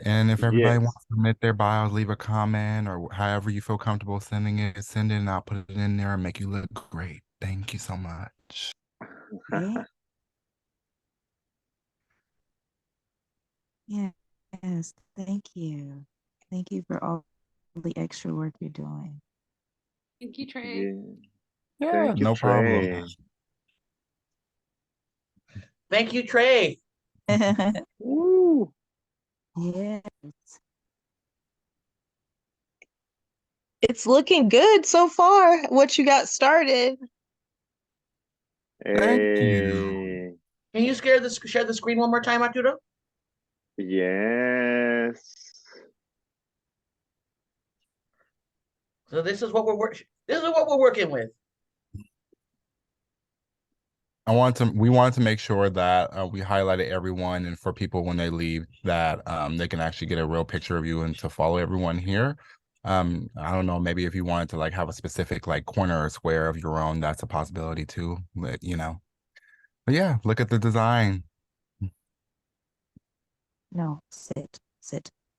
And if everybody wants to submit their bios, leave a comment or however you feel comfortable sending it, send it and I'll put it in there and make you look great. Thank you so much. Yeah. Yes, thank you. Thank you for all the extra work you're doing. Thank you, Trey. Yeah, Thank you, no problem. Trey. Thank you, Trey. Woo. Yes. It's looking good so far. What you got started. Thank you. Can you share the screen one more time, Arturo? Yes. So this is what we're working with. We wanted to make sure that we highlighted everyone and for people when they leave that they can actually get a real picture of you and to follow everyone here. I don't know, maybe if you wanted to like have a specific like corner or square of your own, that's a possibility too. But but yeah, look at the design. No, sit.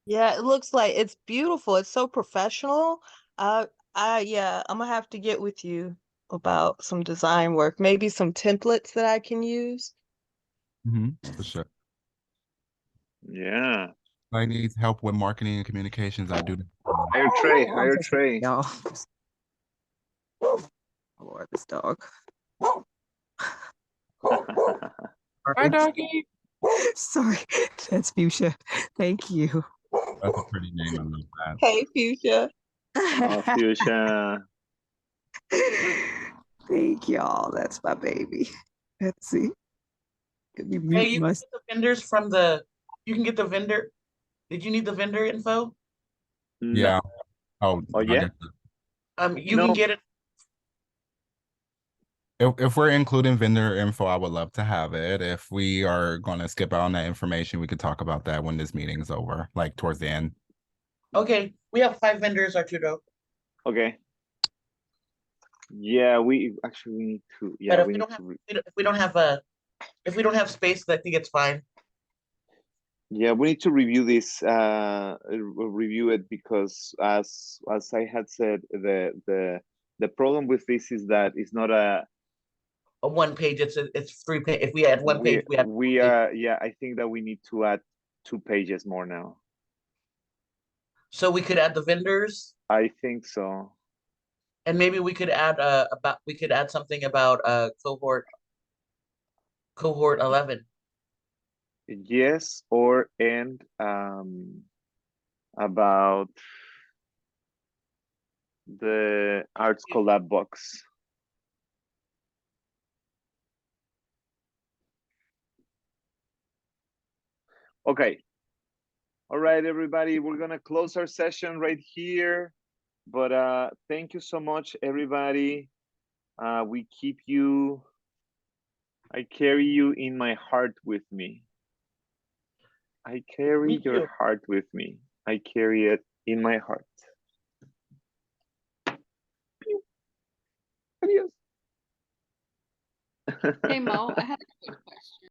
Yeah, it looks like it's beautiful. It's so professional. Yeah, I'm gonna have to get with you about some design work, maybe some templates that I can use. For sure. Yeah. I need help with marketing and communications. I do. Hire Trey. Hire Trey. Y'all. Lord, this dog. Hi, doggy. Sorry, that's Fuchsia. Thank you. That's a pretty name. I love that. Hey, Fuchsia. Oh, Fuchsia. Thank y'all. That's my baby. Let's see. Could be Hey, mute you my can get the vendors from you can get the vendor. Did you need the vendor info? Yeah. Oh, yeah. You can get it. If we're including vendor info, I would love to have it. If we are going to skip out on that information, we could talk about that when this meeting is over, like towards the end. Okay, we have 5 vendors, Arturo. Okay. Yeah, we need to. Yeah, but if we don't have space, I think it's fine. Yeah, we need to review this. Review it because as I had said, the problem with this is that it's not a one page. It's 3 page. If we add one page, yeah. I think that we need to add 2 pages more now. So we could add the vendors. I think so. And maybe we could add something about cohort 11. Yes, and about the arts collab box. Okay. All right, everybody, we're gonna close our session right here. But thank you so much, everybody. We keep you, I carry you in my heart with me. I carry Me your too. heart with me. I carry it in my heart. Adios. Hey Mo, I had a quick question.